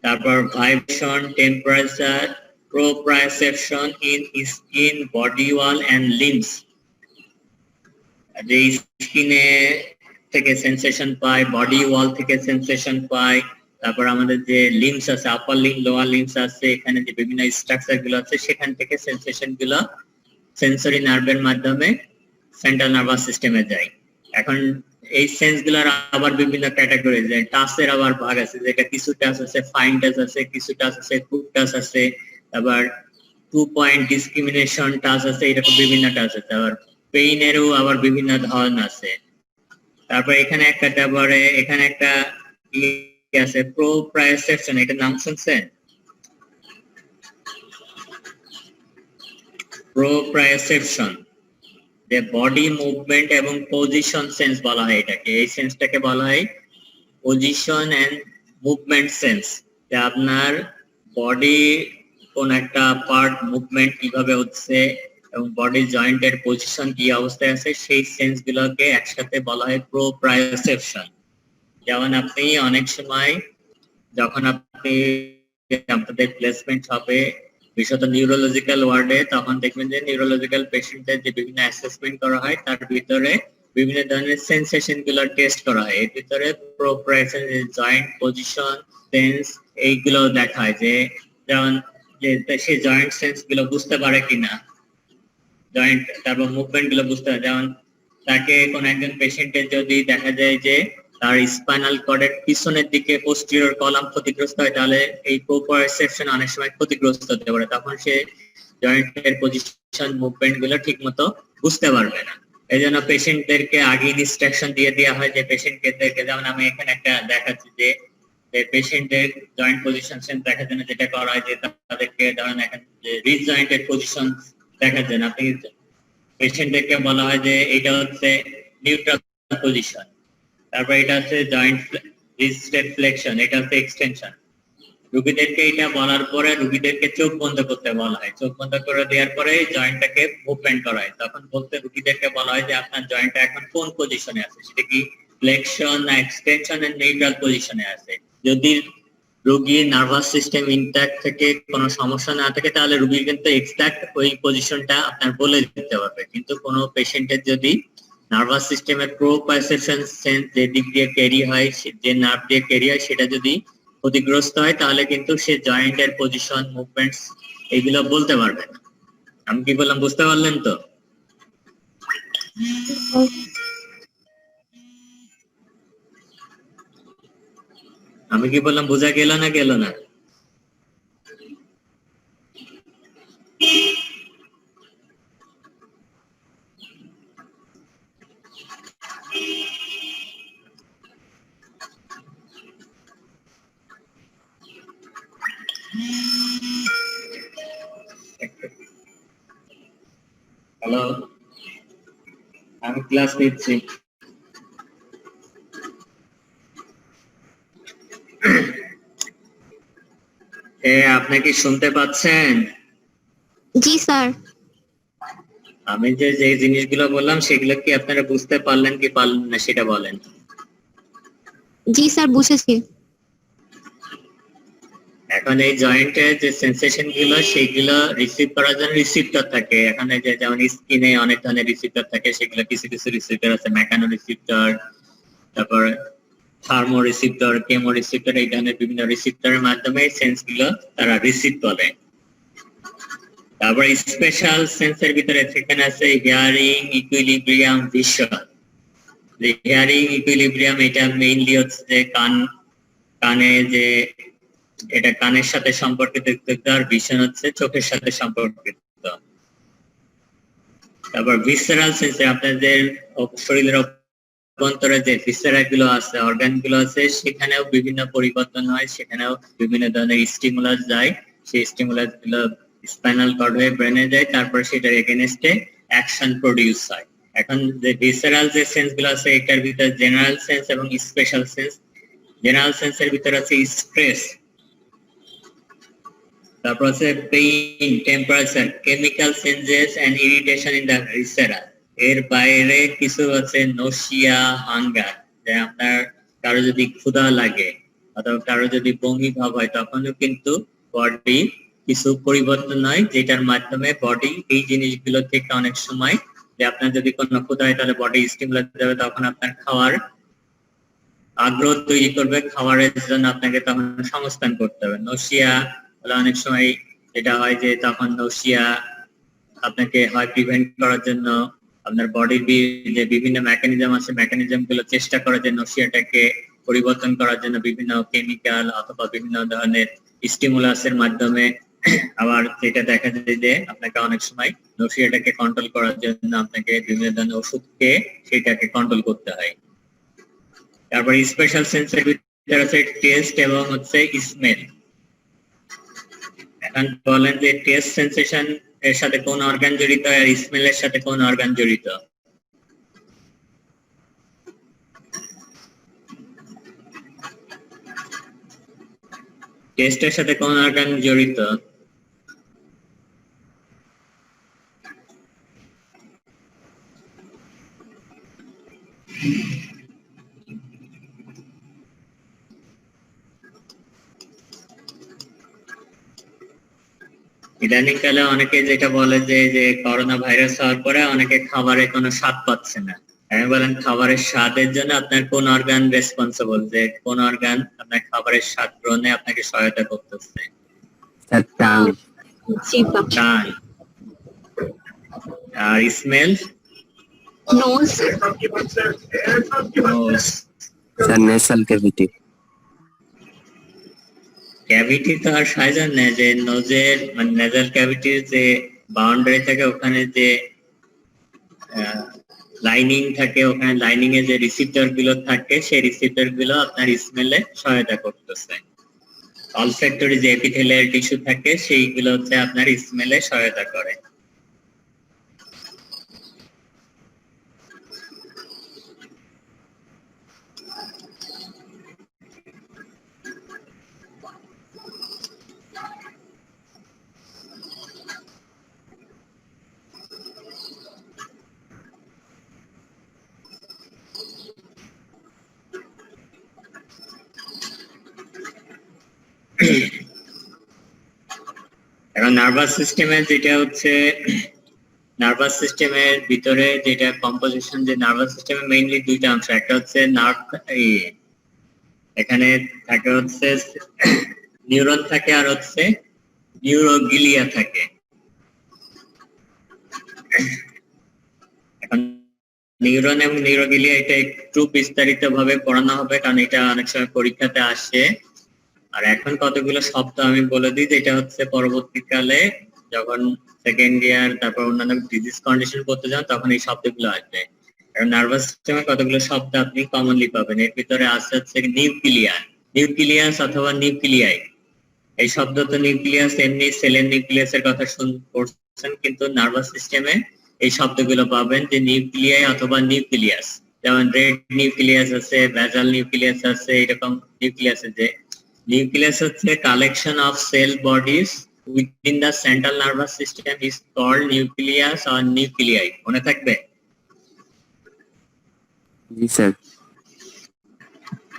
তারপর vibration, temperature, proprioception in skin, body wall and limbs, যে স্কিনে থেকে সেন্সেশন পায়, বডি ওয়াল থেকে সেন্সেশন পায়, তারপর আমাদের যে লিম্বস আছে, আপার লিম্ব, লোয়ার লিম্বস আছে, এখানে যে বিভিন্ন স্ট্রাকচার গুলো আছে সেখান থেকে সেন্সেশন গুলো সেন্সরি নার্ভের মাধ্যমে সেন্ট্রাল নার্ভাস সিস্টেমে যায়। এখন এই সেন্স গুলার আবার বিভিন্ন ক্যাটাগরি, যে টাচের আবার ভাগ আছে, যেটা কিছু টাচ আছে, ফাইন টাচ আছে, কিছু টাচ আছে, কুক টাচ আছে, আবার 2 পয়েন্ট ডিসক্রিমিনেশন টাচ আছে, এরকম বিভিন্ন টাচ আছে। আবার পেইনেরও আবার বিভিন্ন ধরন আছে। তারপর এখানে একটা, তারপরে এখানে একটা আছে প্রোপ্রায়োসেপশন, এটার নাম শুনছেন? প্রোপ্রায়োসেপশন, যে বডি মুভমেন্ট এবং পজিশন সেন্স বলা হয় এটাকে। এই সেন্সটাকে বলা হয় পজিশন এন্ড মুভমেন্ট সেন্স, যে আপনার বডি কোন একটা পার্ট মুভমেন্ট কিভাবে হচ্ছে এবং বডি জয়েন্টের পজিশন কি অবস্থায় আছে, সেই সেন্স গুলোকে একসাথে বলা হয় প্রোপ্রায়োসেপশন। যেমন আপনি অনেক সময় যখন আপনি আপনাদের প্লেসমেন্ট হবে বিশেষত নিউরোলজিক্যাল ওয়ার্ডে, তখন দেখবেন যে নিউরোলজিক্যাল পেশেন্টের যে বিভিন্ন অ্যাসেসমেন্ট করা হয় তার ভিতরে বিভিন্ন ধরনের সেন্সেশন গুলো টেস্ট করা হয়। এর ভিতরে প্রোপ্রায়োসেপশন, জয়েন্ট পজিশন সেন্স, এইগুলো দেখা হয়, যে যেমন যে সে জয়েন্ট সেন্স গুলো বুঝতে পারে কিনা, জয়েন্ট তারপর মুভমেন্ট গুলো বুঝতে পারে। যেমন তাকে কোন একজন পেশেন্টের যদি দেখা যায় যে তার স্পাইনাল কর্ডের পিছনের দিকে পোস্টেরিয়র কলাম ক্ষতিগ্রস্ত হয়, তাহলে এই প্রোপ্রায়োসেপশন অনেক সময় ক্ষতিগ্রস্ত হতে পারে, তখন সে জয়েন্টের পজিশন মুভমেন্ট গুলো ঠিক মতো বুঝতে পারবে না। এই জন্য পেশেন্টদেরকে আগে ইনস্ট্রাকশন দিয়ে দেওয়া হয়, যে পেশেন্টকে, যেমন আমি এখানে একটা দেখাচ্ছি, যে পেশেন্টের জয়েন্ট পজিশন সেন্স দেখার জন্য যেটা করা হয়, যে তাদেরকে ধরেন এখন রিচ জয়েন্টের পজিশন দেখার জন্য আপনি পেশেন্টদেরকে বলা হয় যে এটা হচ্ছে নিউট্রাল পজিশন, তারপর এটা হচ্ছে জয়েন্ট রিস্টেড ফ্লেকশন, এটা হচ্ছে এক্সটেনশন। রোগীদেরকে এটা বলার পরে রোগীদেরকে চোখ বন্ধ করতে বলা হয়, চোখ বন্ধ করে দেওয়ার পরে জয়েন্টটাকে মুভমেন্ট করা হয়। তখন বলতে রোগীদেরকে বলা হয় যে আপনার জয়েন্টটা এখন কোন পজিশনে আছে, সেটা কি ফ্লেকশন না এক্সটেনশন এর নিউট্রাল পজিশনে আছে। যদি রোগীর নার্ভাস সিস্টেম ইনট্যাক্ট থেকে কোনো সমস্যা না থাকে, তাহলে রোগী কিন্তু এক্সাক্ট ওই পজিশনটা আপনার বলে দিতে পারবে। কিন্তু কোনো পেশেন্টের যদি নার্ভাস সিস্টেমের প্রোপ্রায়োসেপশন সেন্স যে দিক দিয়ে ক্যারি হয়, যে নার্ভ দিয়ে ক্যারি হয়, সেটা যদি ক্ষতিগ্রস্ত হয়, তাহলে কিন্তু সে জয়েন্টের পজিশন মুভমেন্টস এগুলো বলতে পারবে না। আমি কি বললাম বুঝতে পারলেন তো? আমি কি বললাম বোঝা গেল না গেল না? হ্যালো, আমি ক্লাস নিচ্ছি। আপনি কি শুনতে পাচ্ছেন? জি স্যার। আমি যে যে জিনিসগুলো বললাম সেগুলো কি আপনারা বুঝতে পারলেন কি পারলেন না সেটা বলেন। জি স্যার, বুঝেছি। এখন এই জয়েন্টের যে সেন্সেশন গুলো সেগুলো রিসিভ করার জন্য রিসিপ্টর থাকে। এখানে যে যেমন স্কিনে অনেক ধরনের রিসিপ্টর থাকে, সেগুলো কিছু কিছু রিসিপ্টর আছে, মেকানো রিসিপ্টর, তারপর থার্মো রিসিপ্টর, কেমো রিসিপ্টর, এই ধরনের বিভিন্ন রিসিপ্টরের মাধ্যমে সেন্স গুলো তারা রিসিভ করে। তারপর স্পেশাল সেন্সের ভিতরে সেখানে আছে hearing, equilibrium, vision. Hearing, equilibrium এটা মেইনলি হচ্ছে যে কানে যে এটা কানের সাথে সম্পর্কিত, আর ভিশন হচ্ছে চোখের সাথে সম্পর্কিত। তারপর ভিসেরাল সেন্সে আপনাদের শরীরের অভ্যন্তরে যে ভিসেরা গুলো আছে, অর্গান গুলো আছে, সেখানেও বিভিন্ন পরিবর্তন হয়, সেখানেও বিভিন্ন ধরনের স্টিমুলাস যায়। সেই স্টিমুলাস গুলো স্পাইনাল কর্ড হয়ে ব্রেনে যায়, তারপর সেটার এগেনস্টে অ্যাকশন প্রডিউস হয়। এখন যে ভিসেরাল যে সেন্স গুলো আছে, এটার ভিতরে জেনারেল সেন্স এবং স্পেশাল সেন্স। জেনারেল সেন্সের ভিতরে আছে স্ট্রেস, তারপর আছে pain, temperature, chemical changes and irritation in the viscera. এর বাইরে কিছু আছে নসিয়া, হাঙ্গার, যে আপনার কারো যদি ক্ষুধা লাগে অথবা কারো যদি বমি ভাব হয়, তখনও কিন্তু বডি কিছু পরিবর্তন হয়, যেটার মাধ্যমে বডি এই জিনিসগুলো থেকে অনেক সময়, যে আপনার যদি কোনো ক্ষুধা হয় তাহলে বডি স্টিমুলেট দেবে, তখন আপনার খাওয়ার আগ্রহ তৈরি করবে, খাবারের জন্য আপনাকে তখন সংস্থান করতে হবে। নসিয়া হলে অনেক সময় যেটা হয় যে তখন নসিয়া আপনাকে হয় প্রিভেন্ট করার জন্য আপনার বডির যে বিভিন্ন মেকানিজম আছে, মেকানিজম গুলো চেষ্টা করে যে নসিয়াটাকে পরিবর্তন করার জন্য বিভিন্ন কেমিক্যাল অথবা বিভিন্ন ধরনের স্টিমুলাসের মাধ্যমে। আবার যেটা দেখা যায় যে আপনাকে অনেক সময় নসিয়াটাকে কন্ট্রোল করার জন্য আপনাকে বিভিন্ন ধরনের ওষুধ খেয়ে সেটাকে কন্ট্রোল করতে হয়। তারপর স্পেশাল সেন্সের ভিতরে আছে টেস্ট এবং হচ্ছে স্মেল। এখন বলেন যে টেস্ট সেন্সেশন এর সাথে কোন অর্গান জড়িত আর স্মেলের সাথে কোন অর্গান জড়িত? টেস্টের সাথে কোন অর্গান জড়িত? ইদানিং কালে অনেকে যেটা বলে যে করোনা ভাইরাস হওয়ার পরে অনেকে খাবারে কোনো স্বাদ পাচ্ছে না। আমি বলেন খাবারের স্বাদের জন্য আপনার কোন অর্গান রেসপন্সিবল, যে কোন অর্গান আপনার খাবারের স্বাদ গ্রহণে আপনাকে সহায়তা করতেছে? টাং। জিহ্বা। কান। আর smell? Nose. Nose. Sir nasal cavity. Cavity তো আর সাইজার নেই, যে নোজের মানে নেজাল ক্যাভিটির যে বাউন্ডারি থাকে ওখানে যে লাইনিং থাকে, ওখানে লাইনিং এ যে রিসিপ্টর গুলো থাকে সেই রিসিপ্টর গুলো আপনার স্মেলে সহায়তা করতেছে। অলফ্যাক্টরি যে এপিথেলিয়াল টিস্যু থাকে সেইগুলো হচ্ছে আপনার স্মেলে সহায়তা করে। এখন নার্ভাস সিস্টেমের যেটা হচ্ছে নার্ভাস সিস্টেমের ভিতরে যেটা কম্পোজিশন, যে নার্ভাস সিস্টেমে মেইনলি দুইটা অংশ, একটা হচ্ছে নার্ভ, এখানে থাকে হচ্ছে নিউরন থাকে আর হচ্ছে নিউরোগিলিয়া থাকে। এখন নিউরন এবং নিউরোগিলিয়া এটা একটু বিস্তারিত ভাবে পড়ানো হবে, কারণ এটা অনেক সময় পরীক্ষাতে আসে। আর এখন কতগুলো শব্দ আমি বলে দিই, যেটা হচ্ছে পরবর্তীকালে যখন সেকেন্ড ইয়ার তারপর অন্যান্য ডিজিজ কন্ডিশন করতে যান তখন এই শব্দগুলো আসবে। কারণ নার্ভাস সিস্টেমে কতগুলো শব্দ আপনি কমনলি পাবেন, এর ভিতরে আছে হচ্ছে নিউক্লিয়া, নিউক্লিয়াস অথবা নিউক্লিয়াই। এই শব্দ তো নিউক্লিয়াস এমনি সেলের নিউক্লিয়াসের কথা শুনছেন, কিন্তু নার্ভাস সিস্টেমে এই শব্দগুলো পাবেন যে নিউক্লিয়াই অথবা নিউক্লিয়াস। যেমন রেড নিউক্লিয়াস আছে, বেজাল নিউক্লিয়াস আছে, এরকম নিউক্লিয়াস আছে। Nucleus হচ্ছে collection of cell bodies within the central nervous system is called nucleus or nuclei. মনে থাকবে? জি sir.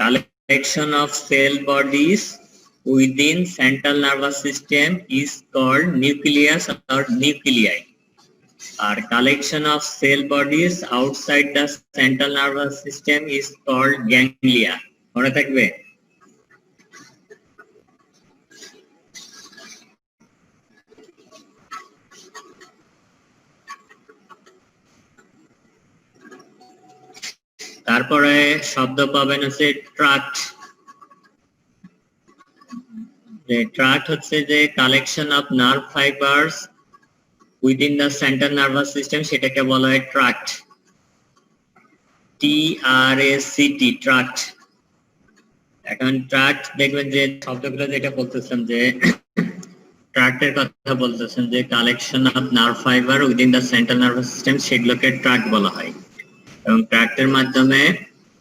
Collection of cell bodies within central nervous system is called nucleus or nuclei. Our collection of cell bodies outside the central nervous system is called ganglia. মনে থাকবে? তারপরে শব্দ পাবেন হচ্ছে tract. যে tract হচ্ছে যে collection of nerve fibres within the central nervous system, সেটাকে বলা হয় ট্রাক্ট। TRACT, tract. এখন ট্রাক্ট দেখবেন যে শব্দগুলো যেটা বলতেছেন যে ট্রাক্টের কথা বলতেছেন যে collection of nerve fibre within the central nervous system, সেগুলোকে ট্রাক্ট বলা হয়। এবং ট্রাক্টের মাধ্যমে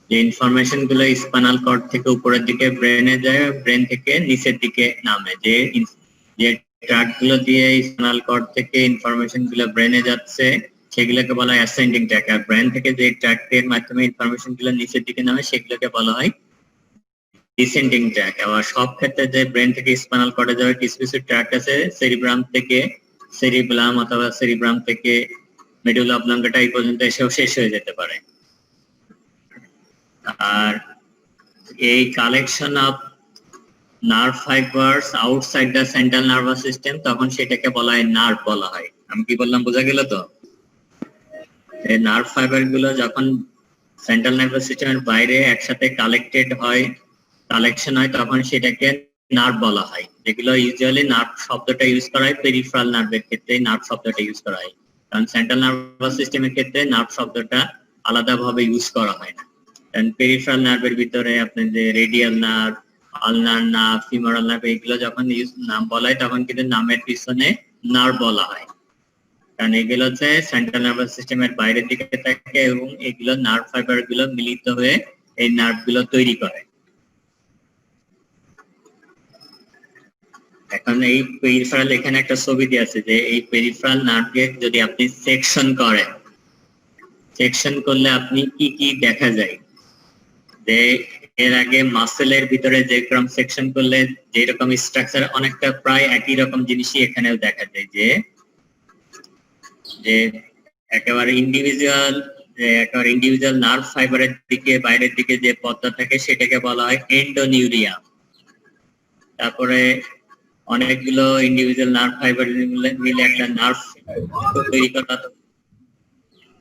যে ইনফরমেশন গুলো স্পাইনাল কর্ড থেকে উপরের দিকে ব্রেনে যায়, ব্রেন থেকে নিচের দিকে নামে। যে ট্রাক্ট গুলো দিয়ে স্পাইনাল কর্ড থেকে ইনফরমেশন গুলো ব্রেনে যাচ্ছে সেগুলোকে বলা হয় অ্যাসেন্ডিং ট্র্যাক। আর ব্রেন থেকে যে ট্র্যাক্টের মাধ্যমে ইনফরমেশন গুলো নিচের দিকে নামে সেগুলোকে বলা হয় ডিসেন্ডিং ট্র্যাক। আবার সব ক্ষেত্রে যে ব্রেন থেকে স্পাইনাল কর্ডে যাবে কিছু কিছু ট্র্যাক আছে, সেরিব্রাম থেকে সেরিব্লাম অথবা সেরিব্রাম থেকে মেডুলা অবলাঙ্গাটা এই পর্যন্ত এসেও শেষ হয়ে যেতে পারে। আর এই collection of nerve fibres outside the central nervous system, তখন সেটাকে বলা হয় নার্ভ বলা হয়। আমি কি বললাম বোঝা গেল তো? নার্ভ ফাইবার গুলো যখন সেন্ট্রাল নার্ভাস সিস্টেমের বাইরে একসাথে কালেকশন হয় তখন সেটাকে নার্ভ বলা হয়। যেগুলো ইউজুয়ালি নার্ভ শব্দটা ইউজ করা হয় পেরিফেরাল নার্ভের ক্ষেত্রে নার্ভ শব্দটা ইউজ করা হয়, কারণ সেন্ট্রাল নার্ভাস সিস্টেমের ক্ষেত্রে নার্ভ শব্দটা আলাদাভাবে ইউজ করা হয় না। কারণ পেরিফেরাল নার্ভের ভিতরে আপনার যে radial nerve, ulnar nerve, femoral nerve এগুলো যখন নাম বলা হয় তখন কিন্তু নামের পিছনে নার্ভ বলা হয়, কারণ এগুলো হচ্ছে সেন্ট্রাল নার্ভাস সিস্টেমের বাইরের দিকে থাকে এবং এগুলো নার্ভ ফাইবার গুলো মিলিত হয়ে এই নার্ভ গুলো তৈরি করে। এখন এই পেরিফেরাল এখানে একটা ছবি দিয়ে আছে যে এই পেরিফেরাল নার্ভকে যদি আপনি সেকশন করেন, সেকশন করলে আপনি কি কি দেখা যায়, যে এর আগে মাসেলের ভিতরে যেরকম সেকশন করলে যেরকম স্ট্রাকচার অনেকটা প্রায় একই রকম জিনিসই এখানেও দেখা যায়, যে একেবারে ইন্ডিভিজুয়াল নার্ভ ফাইবারের দিকে বাইরের দিকে যে পথটা থাকে সেটাকে বলা হয় এন্ডোনিউরিয়াম। তারপরে অনেকগুলো ইন্ডিভিজুয়াল নার্ভ ফাইবার মিলে একটা নার্ভ তৈরি করা,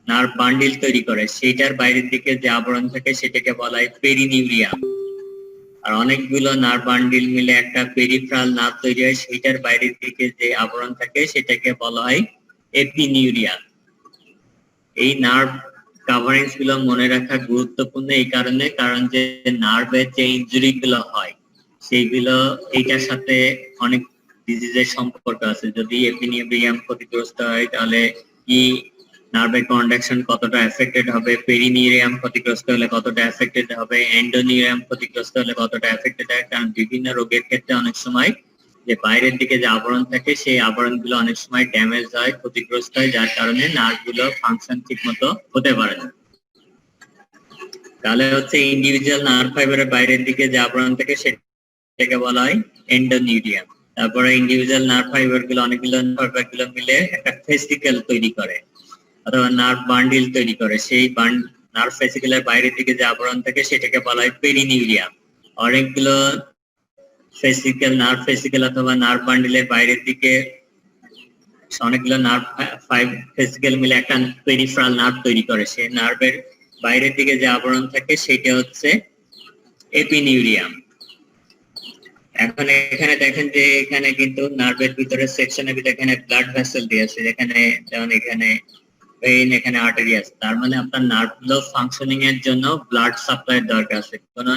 নার্ভ বান্ডিল তৈরি করে, সেইটার বাইরের দিকে যে আবরণ থাকে সেটাকে বলা হয় পেরিনিউরিয়াম। আর অনেকগুলো নার্ভ বান্ডিল মিলে একটা পেরিফেরাল নার্ভ তৈরি হয়, সেইটার বাইরের দিকে যে আবরণ থাকে সেটাকে বলা হয় এপিনিউরিয়াম। এই নার্ভ কাভারিংস গুলো মনে রাখা গুরুত্বপূর্ণ এই কারণে, কারণ যে নার্ভের যে ইনজুরি গুলো হয় সেইগুলো এইটার সাথে অনেক ডিজিজের সম্পর্ক আছে। যদি এপিনিউরিয়াম ক্ষতিগ্রস্ত হয় তাহলে কি নার্ভের কন্ডাকশন কতটা এফেক্টেড হবে, পেরিনিউরিয়াম ক্ষতিগ্রস্ত হলে কতটা এফেক্টেড হবে, এন্ডোনিউরিয়াম ক্ষতিগ্রস্ত হলে কতটা এফেক্টেড হয়। কারণ বিভিন্ন রোগের ক্ষেত্রে অনেক সময় যে বাইরের দিকে যে আবরণ থাকে সেই আবরণ গুলো অনেক সময় ড্যামেজ হয়, ক্ষতিগ্রস্ত হয়, যার কারণে নার্ভ গুলো ফাংশন ঠিক মতো হতে পারে না। তাহলে হচ্ছে ইন্ডিভিজুয়াল নার্ভ ফাইবারের বাইরের দিকে যে আবরণ থাকে সেটাকে বলা হয় এন্ডোনিউরিয়াম। তারপরে ইন্ডিভিজুয়াল নার্ভ ফাইবার গুলো অনেকগুলো ফাইবার গুলো মিলে একটা ভেসিকল তৈরি করে অথবা নার্ভ বান্ডিল তৈরি করে, সেই নার্ভ ভেসিকলের বাইরের দিকে যে আবরণ থাকে সেটাকে বলা হয় পেরিনিউরিয়াম। অনেকগুলো নার্ভ ভেসিকল অথবা নার্ভ বান্ডিলের বাইরের দিকে অনেকগুলো নার্ভ ভেসিকল মিলে একটা পেরিফেরাল নার্ভ তৈরি করে, সেই নার্ভের বাইরের দিকে যে আবরণ থাকে সেটা হচ্ছে এপিনিউরিয়াম। এখন এখানে দেখেন যে এখানে কিন্তু নার্ভের ভিতরে সেকশনের ভিতরে এখানে ব্লাড ভেসেল দিয়েছে, যেখানে যেমন এখানে ভেইন, এখানে আর্টারি আছে। তার মানে আপনার নার্ভ গুলো ফাংশনিং এর জন্য ব্লাড সাপ্লাই দরকার আছে। কোন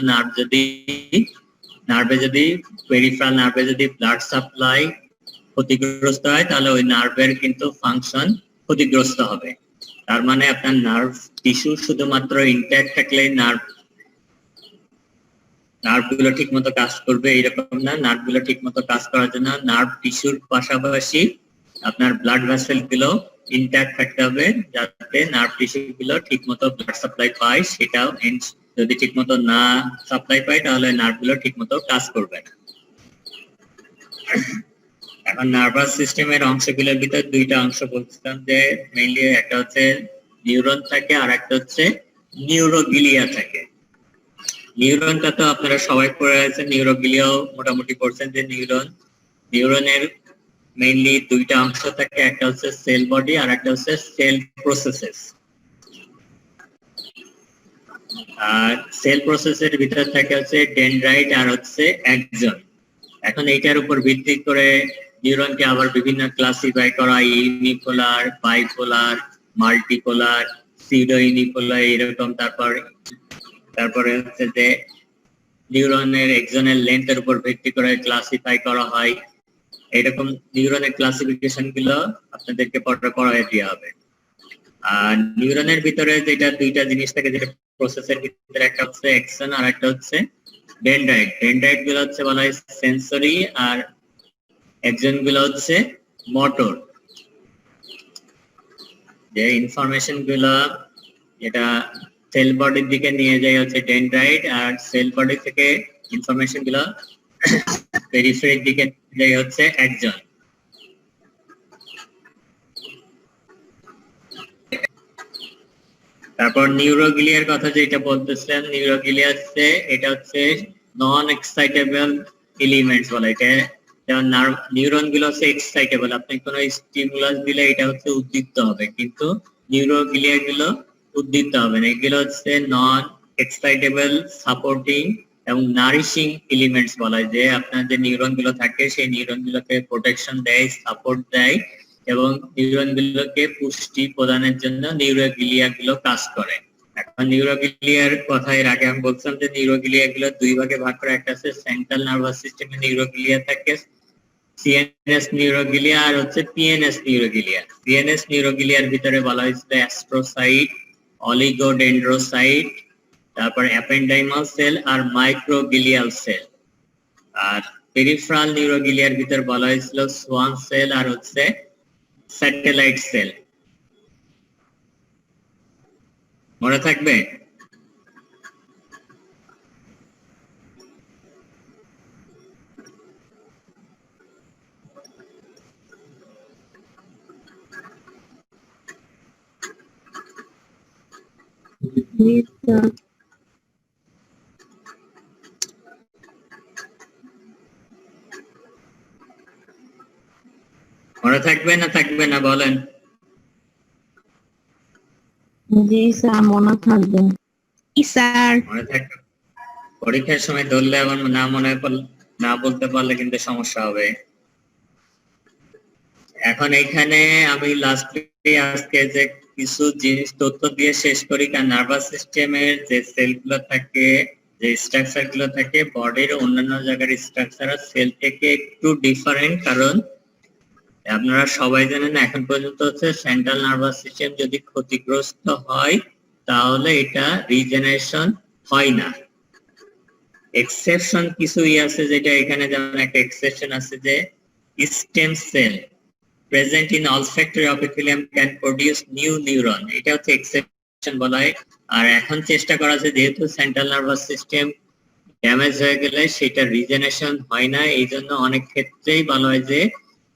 পেরিফেরাল নার্ভে যদি ব্লাড সাপ্লাই ক্ষতিগ্রস্ত হয় তাহলে ওই নার্ভের কিন্তু ফাংশন ক্ষতিগ্রস্ত হবে। তার মানে আপনার নার্ভ টিস্যু শুধুমাত্র ইনট্যাক্ট থাকলে নার্ভগুলো ঠিকমতো কাজ করবে এরকম না। নার্ভগুলো ঠিকমতো কাজ করার জন্য নার্ভ টিস্যুর পাশাপাশি আপনার ব্লাড ভেসেল গুলো ইনট্যাক্ট থাকতে হবে, যাতে নার্ভ টিস্যু গুলো ঠিকমতো ব্লাড সাপ্লাই পায়। সেটাও যদি ঠিকমতো না সাপ্লাই পায় তাহলে নার্ভগুলো ঠিকমতো কাজ করবে না। এখন নার্ভাস সিস্টেমের অংশগুলোর ভিতর দুইটা অংশ বলছিলাম, যে মেইনলি একটা হচ্ছে নিউরন থাকে আর একটা হচ্ছে নিউরোগিলিয়া থাকে। নিউরনটা তো আপনারা সবাই পড়ে আছেন, নিউরোগিলিয়াও মোটামুটি পড়ছেন। যে নিউরনের মেইনলি দুইটা অংশ থাকে, একটা হচ্ছে সেল বডি আর একটা হচ্ছে সেল প্রসেসেস। আর সেল প্রসেসের ভিতর থাকে হচ্ছে ডেনড্রাইট আর হচ্ছে অ্যাক্সন। এখন এইটার উপর ভিত্তি করে নিউরনকে আবার বিভিন্ন ক্লাসিফাই করা, unipolar, bipolar, multipolar, pseudo unipolar এরকম। তারপরে হচ্ছে যে নিউরনের এক্সনের লেন্থের উপর ভিত্তি করে ক্লাসিফাই করা হয়। এরকম নিউরনের ক্লাসিফিকেশন গুলো আপনাদেরকে পড়ায় দেওয়া হবে। আর নিউরনের ভিতরে যেটা দুইটা জিনিস থাকে, যেটা প্রসেসের ভিতরে, একটা হচ্ছে অ্যাকশন আর একটা হচ্ছে ডেনড্রাইট। ডেনড্রাইট গুলো হচ্ছে বলা হয় সেন্সরি আর অ্যাকশন গুলো হচ্ছে মোটর। যে ইনফরমেশন গুলো যেটা সেল বডির দিকে নিয়ে যায় হচ্ছে ডেনড্রাইট, আর সেল বডি থেকে ইনফরমেশন গুলো পেরিফেরির দিকে নিয়ে যায় হচ্ছে অ্যাকশন। তারপর নিউরোগিলিয়ার কথা যেটা বলতেছিলাম, নিউরোগিলিয়া হচ্ছে এটা হচ্ছে নন এক্সাইটেবল এলিমেন্টস বলে। এটা যেমন নিউরন গুলো হচ্ছে এক্সাইটেবল, আপনি কোনো স্টিমুলাস দিলে এটা হচ্ছে উদ্দীপ্ত হবে, কিন্তু নিউরোগ্লিয়া গুলো উদ্দীপ্ত হবে না। এগুলো হচ্ছে নন এক্সাইটেবল সাপোর্টিং এবং নারিশিং এলিমেন্টস বলা হয়, যে আপনার যে নিউরন গুলো থাকে সেই নিউরন গুলোকে প্রোটেকশন দেয়, সাপোর্ট দেয় এবং নিউরন গুলোকে পুষ্টি প্রদানের জন্য নিউরোগ্লিয়া গুলো কাজ করে। এখন নিউরোগ্লিয়ার কথা এর আগে আমি বলছিলাম যে নিউরোগ্লিয়া গুলো দুই ভাগে ভাগ করে, একটা আছে সেন্ট্রাল নার্ভাস সিস্টেমে নিউরোগ্লিয়া থাকে, সিএনএস নিউরোগ্লিয়া, আর হচ্ছে পিএনএস নিউরোগ্লিয়া। পিএনএস নিউরোগ্লিয়ার ভিতরে বলা হয়েছিল অ্যাস্ট্রোসাইট, অলিগোডেন্ড্রোসাইট, তারপর অ্যাপেন্ডাইমাল সেল আর মাইক্রোগ্লিয়াল সেল। আর পেরিফেরাল নিউরোগ্লিয়ার ভিতর বলা হয়েছিল সোয়ান সেল আর হচ্ছে স্যাটেলাইট সেল। মনে থাকবে? মনে থাকবে না থাকবে না বলেন? জি স্যার, মনে থাকবে। স্যার মনে থাকবে। পরীক্ষার সময় ধরলে আবার না মনে না বলতে পারলে কিন্তু সমস্যা হবে। এখন এখানে আমি লাস্টে আজকে যে কিছু জিনিস তথ্য দিয়ে শেষ করি, কারণ নার্ভাস সিস্টেমের যে সেলগুলো থাকে, যে স্ট্রাকচার গুলো থাকে, বডির অন্যান্য জায়গার স্ট্রাকচার সেল থেকে একটু ডিফারেন্ট। কারণ আপনারা সবাই জানেন এখন পর্যন্ত হচ্ছে সেন্ট্রাল নার্ভাস সিস্টেম যদি ক্ষতিগ্রস্ত হয় তাহলে এটা রিজেনারেশন হয় না। এক্সেপশন কিছুই আছে, যেটা এখানে যেমন একটা এক্সেপশন আছে যে stem cell present in olfactory epithelium can produce new neuron, এটা হচ্ছে এক্সেপশন বলা হয়। আর এখন চেষ্টা করা আছে, যেহেতু সেন্ট্রাল নার্ভাস সিস্টেম ড্যামেজ হয়ে গেলে সেটা রিজেনারেশন হয় না, এই জন্য অনেক ক্ষেত্রেই বলা হয় যে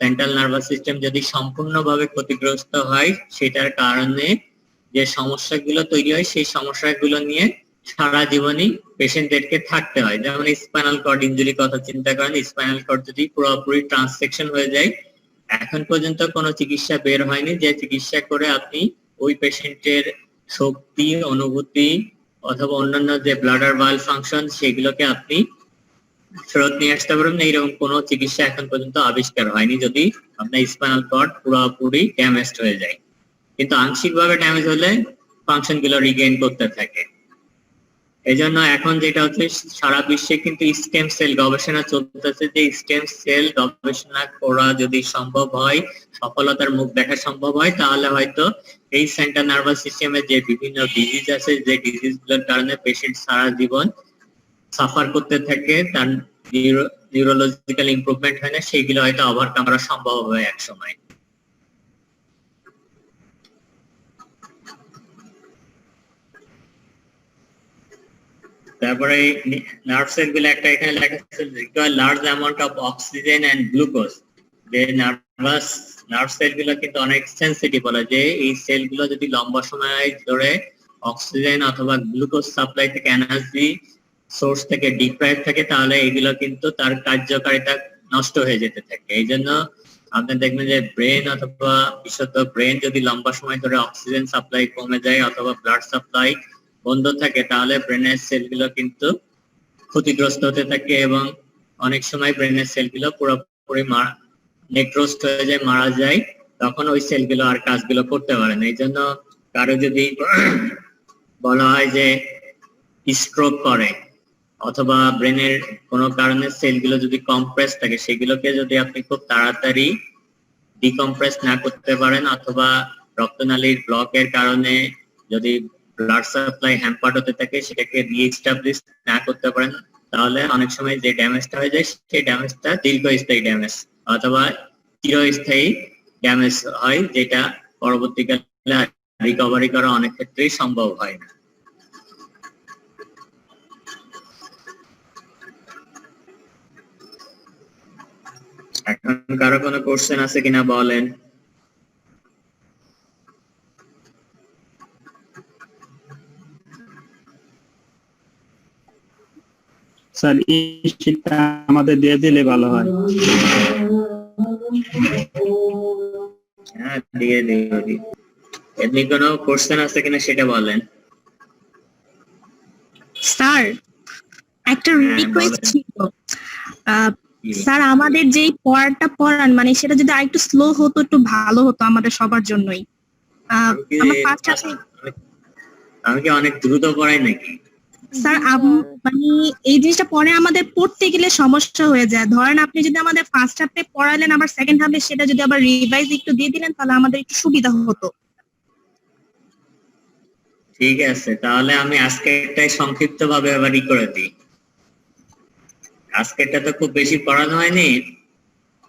সেন্ট্রাল নার্ভাস সিস্টেম যদি সম্পূর্ণভাবে ক্ষতিগ্রস্ত হয় সেটার কারণে যে সমস্যাগুলো তৈরি হয় সেই সমস্যাগুলো নিয়ে সারা জীবনই পেশেন্টদেরকে থাকতে হয়। যেমন স্পাইনাল কর্ড ইনজুরি কথা চিন্তা করেন, স্পাইনাল কর্ড যদি পুরোপুরি ট্রান্সেকশন হয়ে যায়, এখন পর্যন্ত কোনো চিকিৎসা বের হয়নি যে চিকিৎসা করে আপনি ওই পেশেন্টের শক্তি, অনুভূতি অথবা অন্যান্য যে ব্লাডার ভাল ফাংশন সেগুলোকে আপনি ফেরত নিয়ে আসতে পারবেন। এইরকম কোনো চিকিৎসা এখন পর্যন্ত আবিষ্কার হয়নি যদি আপনার স্পাইনাল কর্ড পুরোপুরি ড্যামেজড হয়ে যায়। কিন্তু আংশিকভাবে ড্যামেজ হলে ফাংশন গুলো রিগেইন করতে থাকে। এই জন্য এখন যেটা হচ্ছে সারা বিশ্বে কিন্তু স্টেম সেল গবেষণা চলতেছে, যে স্টেম সেল গবেষণা করা যদি সম্ভব হয়, সফলতার মুখ দেখা সম্ভব হয়, তাহলে হয়তো এই সেন্ট্রাল নার্ভাস সিস্টেমে যে বিভিন্ন ডিজিজ আছে, যে ডিজিজ গুলোর কারণে পেশেন্ট সারা জীবন সাফার করতে থাকে, তার নিউরোলজিক্যাল ইমপ্রুভমেন্ট হয় না, সেগুলো হয়তো ওভারকাম করা সম্ভব হবে এক সময়। তারপরে নার্ভ সেল গুলো একটা এখানে লেখা আছে, require large amount of oxygen and glucose. যে নার্ভ সেল গুলো কিন্তু অনেক সেনসিটিভ, বলা যে এই সেল গুলো যদি লম্বা সময় ধরে অক্সিজেন অথবা গ্লুকোজ সাপ্লাই থেকে, এনার্জি সোর্স থেকে ডিপ্রাইভ থাকে, তাহলে এগুলো কিন্তু তার কার্যকারিতা নষ্ট হয়ে যেতে থাকে। এই জন্য আপনি দেখবেন যে ব্রেন অথবা বিশুদ্ধ ব্রেন যদি লম্বা সময় ধরে অক্সিজেন সাপ্লাই কমে যায় অথবা ব্লাড সাপ্লাই বন্ধ থাকে, তাহলে ব্রেনের সেলগুলো কিন্তু ক্ষতিগ্রস্ত হতে থাকে এবং অনেক সময় ব্রেনের সেলগুলো পুরোপুরি নেক্রোস্ট হয়ে যায়, মারা যায়। তখন ওই সেলগুলো আর কাজগুলো করতে পারে না। এই জন্য কারো যদি বলা হয় যে স্ট্রোক করে অথবা ব্রেনের কোনো কারণে সেলগুলো যদি কম্প্রেস থাকে, সেগুলোকে যদি আপনি খুব তাড়াতাড়ি ডিকম্প্রেস না করতে পারেন অথবা রক্তনালীর ব্লকের কারণে যদি ব্লাড সাপ্লাই হ্যাম্পার্ড হতে থাকে, সেটাকে রিএস্টাবলিশ না করতে পারেন, তাহলে অনেক সময় যে ড্যামেজটা হয়ে যায় সেই ড্যামেজটা দীর্ঘস্থায়ী ড্যামেজ অথবা চিরস্থায়ী ড্যামেজ হয়, যেটা পরবর্তীকালে রিকভারি করা অনেক ক্ষেত্রেই সম্ভব হয় না। এখন কারো কোনো কোশ্চেন আছে কিনা বলেন? স্যার এই শীটটা আমাদের দিয়ে দিলে ভালো হয়। হ্যাঁ, দিয়ে দিই। এমনি কোনো কোশ্চেন আছে কিনা সেটা বলেন। স্যার একটা হ্যাঁ, রিকোয়েস্ট বলেন। ছিল। কি? স্যার আমাদের যেই পড়াটা পড়ান মানে সেটা যদি আরেকটু স্লো হতো একটু ভালো হতো আমাদের সবার জন্যই। আমি কি আমার ফার্স্ট আছে আমি কি অনেক দ্রুত পড়াই নাকি? স্যার জি, স্যার। মানে এই জিনিসটা পরে আমাদের পড়তে গেলে সমস্যা হয়ে যায়। ধরেন আপনি যদি আমাদের ফার্স্ট হাফে পড়ালেন আবার সেকেন্ড হাফে সেটা যদি আবার রিভাইজ একটু দিয়ে দিলেন তাহলে আমাদের একটু সুবিধা হতো। ঠিক আছে, তাহলে আমি আজকেরটাই সংক্ষিপ্ত ভাবে আবার করে দিই। আজকেরটা তো খুব বেশি পড়ানো হয়নি।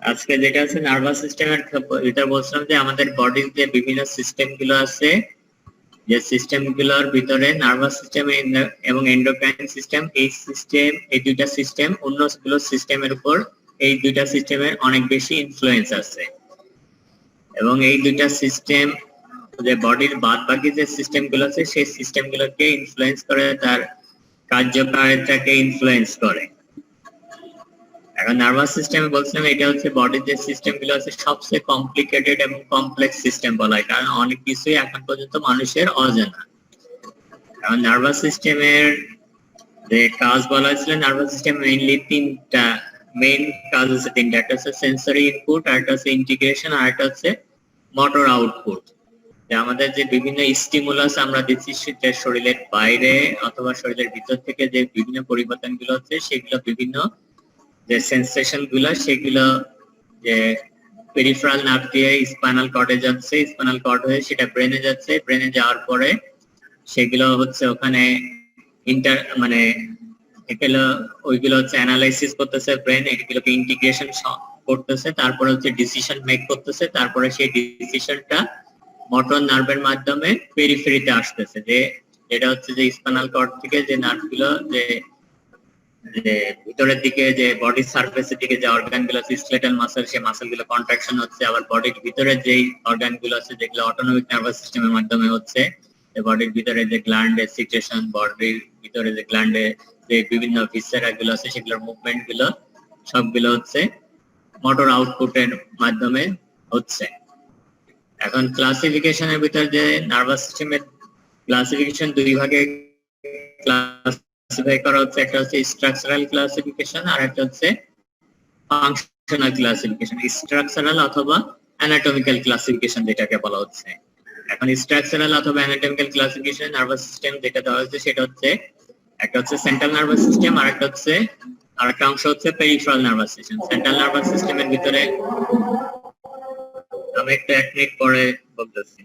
আজকে যেটা আছে নার্ভাস সিস্টেমের, এটা বলছিলাম যে আমাদের বডির যে বিভিন্ন সিস্টেম গুলো আছে, যে সিস্টেম গুলোর ভিতরে নার্ভাস সিস্টেম এবং এন্ডোক্রাইন সিস্টেম, এই দুইটা সিস্টেম অন্য গুলো সিস্টেমের উপর, এই দুইটা সিস্টেমের অনেক বেশি ইনফ্লুয়েন্স আছে। এবং এই দুইটা সিস্টেম যে বডির বাদ বাকি যে সিস্টেম গুলো আছে সেই সিস্টেম গুলোকে ইনফ্লুয়েন্স করে, তার কার্যকারিতাকে ইনফ্লুয়েন্স করে। এখন নার্ভাস সিস্টেমে বলছিলাম এটা হচ্ছে বডির যে সিস্টেম গুলো আছে সবচেয়ে কমপ্লিকেটেড এবং কমপ্লেক্স সিস্টেম বলা হয়, কারণ অনেক কিছুই এখন পর্যন্ত মানুষের অজানা। কারণ নার্ভাস সিস্টেমের যে কাজ বলা হয়েছিল, নার্ভাস সিস্টেম মেইনলি তিনটা মেইন কাজ আছে, তিনটা। একটা হচ্ছে সেন্সরি ইনপুট, আরেকটা হচ্ছে ইন্টিগ্রেশন, আর একটা হচ্ছে মোটর আউটপুট। যে আমাদের যে বিভিন্ন স্টিমুলাস আমরা দিচ্ছি শরীরের বাইরে অথবা শরীরের ভিতর থেকে যে বিভিন্ন পরিবর্তন গুলো হচ্ছে সেগুলো বিভিন্ন যে সেন্সেশন গুলো সেগুলো যে পেরিফেরাল নার্ভ দিয়ে স্পাইনাল কর্ডে যাচ্ছে, স্পাইনাল কর্ড হয়ে সেটা ব্রেনে যাচ্ছে, ব্রেনে যাওয়ার পরে সেগুলো হচ্ছে ওখানে মানে এগুলো ওইগুলো হচ্ছে অ্যানালাইসিস করতেছে ব্রেন, এগুলোকে ইন্টিগ্রেশন করতেছে, তারপরে হচ্ছে ডিসিশন মেক করতেছে, তারপরে সেই ডিসিশনটা মোটর নার্ভের মাধ্যমে পেরিফেরিতে আসতেছে, যে যেটা হচ্ছে যে স্পাইনাল কর্ড থেকে যে নার্ভগুলো যে ভিতরের দিকে যে বডির সারফেসের দিকে যে অর্গান গুলো আছে, স্কেলেটাল মাসল, সেই মাসল গুলো কন্ট্রাকশন হচ্ছে। আবার বডির ভিতরে যেই অর্গান গুলো আছে যেগুলো অটোনমিক নার্ভাস সিস্টেমের মাধ্যমে হচ্ছে, বডির ভিতরে যে গ্ল্যান্ডের সিক্রেশন, বডির ভিতরে যে গ্ল্যান্ডে যে বিভিন্ন ভিসেরা গুলো আছে সেগুলোর মুভমেন্ট গুলো সবগুলো হচ্ছে মোটর আউটপুটের মাধ্যমে হচ্ছে। এখন ক্লাসিফিকেশনের ভিতর যে নার্ভাস সিস্টেমের ক্লাসিফিকেশন দুই ভাগে ক্লাসিফাই করা হচ্ছে, একটা হচ্ছে স্ট্রাকচারাল ক্লাসিফিকেশন আর একটা হচ্ছে ফাংশনাল ক্লাসিফিকেশন, স্ট্রাকচারাল অথবা অ্যানাটমিক্যাল ক্লাসিফিকেশন যেটাকে বলা হচ্ছে। এখন স্ট্রাকচারাল অথবা অ্যানাটমিক্যাল ক্লাসিফিকেশন নার্ভাস সিস্টেম যেটা দেওয়া হচ্ছে সেটা হচ্ছে একটা হচ্ছে সেন্ট্রাল নার্ভাস সিস্টেম, আর একটা অংশ হচ্ছে peripheral nervous system. Central nervous সিস্টেমের ভিতরে আমি একটু 1 মিনিট পরে বলতেছি।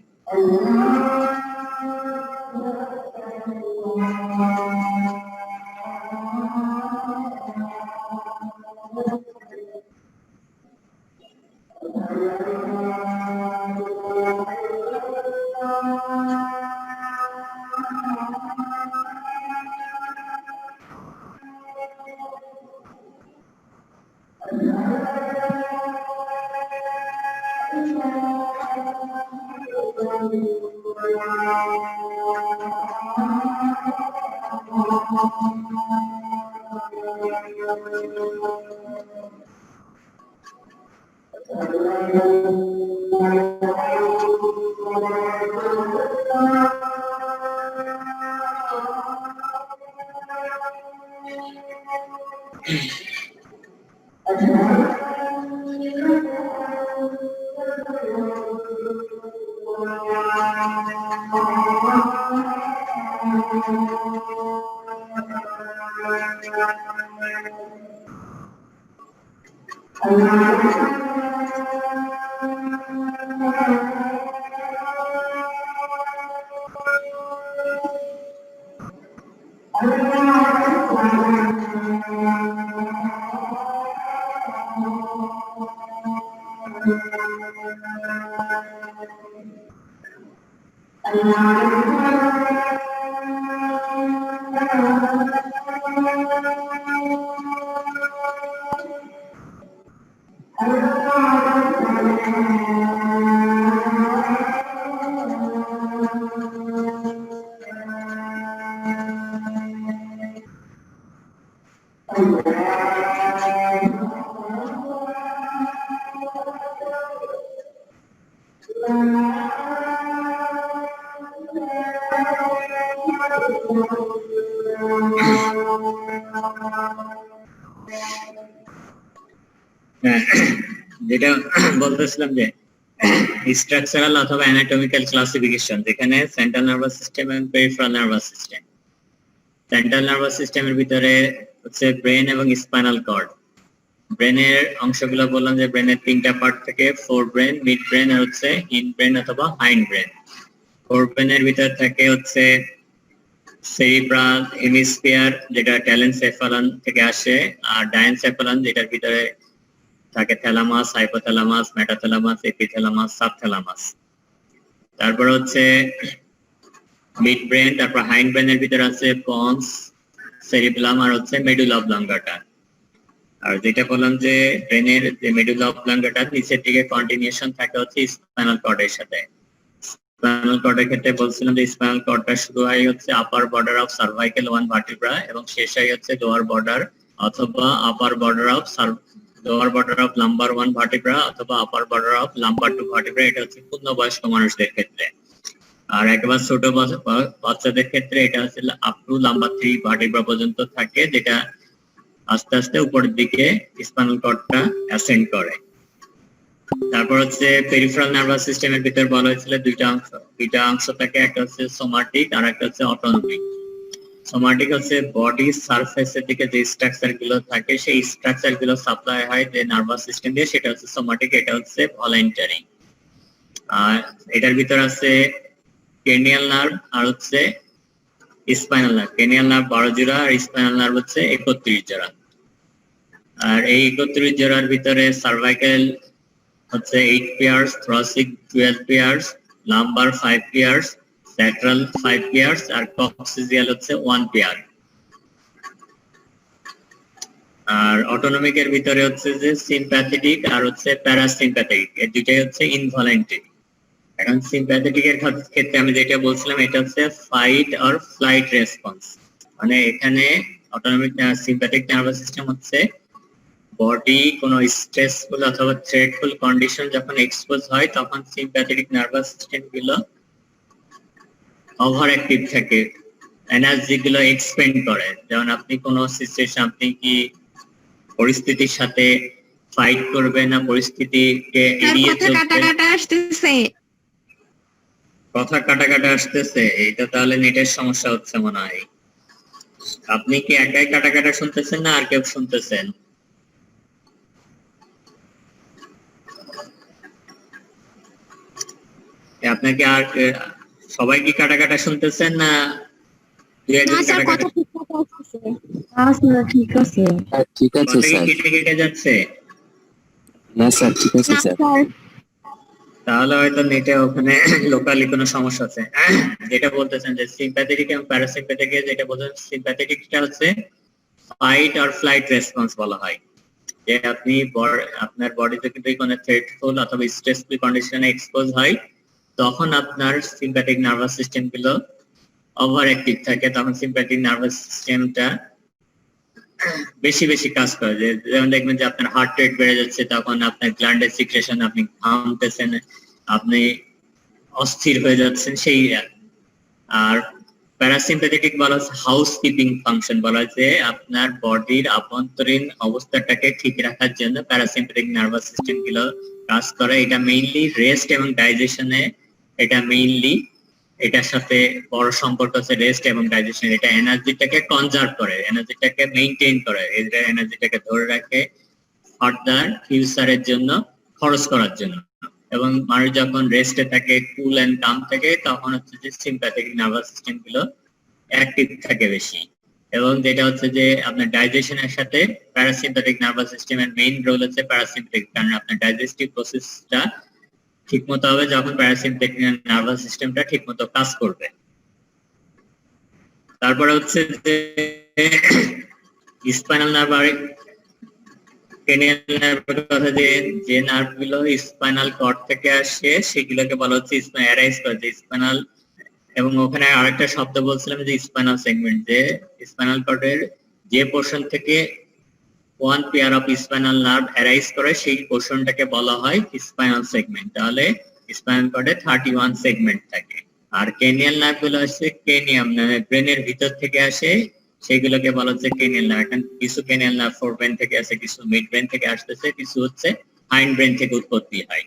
যেটা বলতেছিলাম যে স্ট্রাকচারাল অথবা অ্যানাটমিক্যাল ক্লাসিফিকেশন, যেখানে সেন্ট্রাল নার্ভাস সিস্টেম এবং peripheral nervous system. Central nervous সিস্টেমের ভিতরে হচ্ছে ব্রেন এবং স্পাইনাল কর্ড। ব্রেনের অংশগুলো বললাম যে ব্রেনের তিনটা পার্ট থেকে, ফোর ব্রেন, মিড ব্রেন আর হচ্ছে হিন্ড ব্রেন অথবা হাইন্ড ব্রেন। ফোর ব্রেনের ভিতর থাকে হচ্ছে সেরিব্রাল হেমিস্ফিয়ার, যেটা ট্যালেনসেফালন থেকে আসে, আর ডায়ানসেফালন যেটার ভিতরে থাকে থ্যালামাস, হাইপোথ্যালামাস, মেটাথ্যালামাস, এপিথ্যালামাস, সাবথ্যালামাস। তারপর হচ্ছে মিড ব্রেন, তারপর হাইন্ড ব্রেনের ভিতরে আছে পন্স, সেরিব্রাম আর হচ্ছে মেডুলা অবলাঙ্গাটা। আর যেটা বললাম যে ব্রেনের যে মেডুলা অবলাঙ্গাটা নিচের দিকে কন্টিনিউশন থাকে হচ্ছে স্পাইনাল কর্ডের সাথে। স্পাইনাল কর্ডের ক্ষেত্রে বলছিলাম যে স্পাইনাল কর্ডটা শুরু হয় হচ্ছে upper border of cervical 1 vertebra এবং শেষ হয় হচ্ছে লোয়ার বর্ডার অথবা upper border of lower border of lumbar 1 vertebra অথবা upper border of lumbar 2 vertebra. এটা হচ্ছে পূর্ণবয়স্ক মানুষদের ক্ষেত্রে। আর একেবারে ছোট বাচ্চাদের ক্ষেত্রে এটা হচ্ছে আপ টু লাম্বার 3 ভার্টিব্রা পর্যন্ত থাকে, যেটা আস্তে আস্তে উপরের দিকে স্পাইনাল কর্ডটা অ্যাসেন্ড করে। তারপর হচ্ছে পেরিফেরাল নার্ভাস সিস্টেমের ভিতর বলা হয়েছিল দুইটা অংশ থাকে, একটা হচ্ছে সোমাটিক আর একটা হচ্ছে অটোনমিক। সোমাটিক হচ্ছে বডি সারফেসের দিকে যে স্ট্রাকচার গুলো থাকে, সেই স্ট্রাকচার গুলো সাপ্লাই হয় যে নার্ভাস সিস্টেম দিয়ে, সেটা হচ্ছে সোমাটিক, এটা হচ্ছে ভলান্টারি। আর এটার ভিতর আছে ক্রেনিয়াল নার্ভ আর হচ্ছে স্পাইনাল নার্ভ। ক্রেনিয়াল নার্ভ 12 জোড়া আর স্পাইনাল নার্ভ হচ্ছে 31 জোড়া। আর এই 31 জোড়ার ভিতরে সার্ভাইকাল হচ্ছে 8 pairs, thoracic 12 pairs, lumbar 5 pairs, sacral 5 pairs আর কক্সিজিয়াল হচ্ছে 1 পেয়ার। আর অটোনমিকের ভিতরে হচ্ছে যে সিম্প্যাথেটিক আর হচ্ছে প্যারাসিম্প্যাথেটিক, এই দুইটাই হচ্ছে ইনভলেন্টারি। এখন সিম্প্যাথেটিকের ক্ষেত্রে আমি যেটা বলছিলাম এটা হচ্ছে ফাইট অর ফ্লাইট রেসপন্স। মানে এখানে অটোনমিক সিম্প্যাথেটিক নার্ভাস সিস্টেম হচ্ছে বডি কোনো স্ট্রেসফুল অথবা থ্রেটফুল কন্ডিশন যখন এক্সপোজ হয় তখন সিম্প্যাথেটিক নার্ভাস সিস্টেম গুলো ওভার অ্যাক্টিভ থাকে, এনার্জি গুলো এক্সপেন্ড করে। যেমন আপনি কোনো সিচুয়েশন, আপনি কি পরিস্থিতির সাথে ফাইট করবে না পরিস্থিতিকে এড়িয়ে চলবে। কথা কাটা কাটা আসতেছে, এটা তাহলে নেটের সমস্যা হচ্ছে মনে হয়। আপনি কি একাই কাটা কাটা শুনতেছেন না আর কেউ শুনতেছেন? আপনাকে আর সবাই কি কাটা কাটা শুনতেছেন না ঠিক আছে ঠিক আছে স্যার। কেটে কেটে যাচ্ছে? না স্যার ঠিক আছে স্যার। তাহলে হয়তো নেটে ওখানে লোকালি কোনো সমস্যা আছে। যেটা বলতেছেন যে সিম্প্যাথেটিক এবং প্যারাসিম্প্যাথেটিক, যেটা বলতেছেন সিম্প্যাথেটিকটা হচ্ছে ফাইট অর ফ্লাইট রেসপন্স বলা হয়। যে আপনি আপনার বডিতে কিন্তু কোনো থ্রেটফুল অথবা স্ট্রেসফুল কন্ডিশনে এক্সপোজ হয়, তখন আপনার সিম্প্যাথেটিক নার্ভাস সিস্টেম গুলো ওভার অ্যাক্টিভ থাকে। তখন সিম্প্যাথেটিক নার্ভাস সিস্টেমটা বেশি বেশি কাজ করে। যেমন দেখবেন যে আপনার হার্ট রেট বেড়ে যাচ্ছে, তখন আপনার গ্ল্যান্ডের সিক্রেশন, আপনি ঘামতেছেন, আপনি অস্থির হয়ে যাচ্ছেন, সেই। আর প্যারাসিম্প্যাথেটিক বলা হচ্ছে হাউস কিপিং ফাংশন, বলা হচ্ছে আপনার বডির আভ্যন্তরীণ অবস্থাটাকে ঠিক রাখার জন্য প্যারাসিম্প্যাথেটিক নার্ভাস সিস্টেম গুলো কাজ করে। এটা মেইনলি রেস্ট এবং ডাইজেশনে, এটা মেইনলি এটার সাথে বড় সম্পর্ক আছে, রেস্ট এবং ডাইজেশন। এটা এনার্জিটাকে কনজার্ভ করে, এনার্জিটাকে মেইনটেইন করে, এটা এনার্জিটাকে ধরে রাখে ফার্দার ফিউচারের জন্য খরচ করার জন্য। এবং মানুষ যখন রেস্টে থাকে, কুল এন্ড কাম থাকে, তখন হচ্ছে যে সিম্প্যাথেটিক নার্ভাস সিস্টেম গুলো অ্যাক্টিভ থাকে বেশি। এবং যেটা হচ্ছে যে আপনার ডাইজেশনের সাথে প্যারাসিম্প্যাথেটিক নার্ভাস সিস্টেমের মেইন রোল হচ্ছে প্যারাসিম্প্যাথেটিক, কারণ আপনার ডাইজেস্টিভ প্রসেসটা ঠিকমতো হবে যখন প্যারাসিম্প্যাথেটিক নার্ভাস সিস্টেমটা ঠিকমতো কাজ করবে। তারপরে হচ্ছে যে স্পাইনাল নার্ভ আর ক্রেনিয়াল নার্ভের কথা, যে নার্ভ গুলো স্পাইনাল কর্ড থেকে আসে সেগুলোকে বলা হচ্ছে অ্যারাইজ করে যে স্পাইনাল। এবং ওখানে আরেকটা শব্দ বলছিলাম যে স্পাইনাল সেগমেন্ট, যে স্পাইনাল কর্ডের যে পোর্শন থেকে 1 pair of spinal nerve arise করে সেই পোর্শনটাকে বলা হয় স্পাইনাল সেগমেন্ট। তাহলে স্পাইনাল কর্ডে 31 সেগমেন্ট থাকে। আর ক্রেনিয়াল নার্ভ গুলো হচ্ছে ক্রেনিয়াম ব্রেনের ভিতর থেকে আসে, সেগুলোকে বলা হচ্ছে ক্রেনিয়াল নার্ভ। এখন কিছু ক্রেনিয়াল নার্ভ ফোর ব্রেন থেকে আসে, কিছু মিড ব্রেন থেকে আসতেছে, কিছু হচ্ছে হাইন্ড ব্রেন থেকে উৎপত্তি হয়।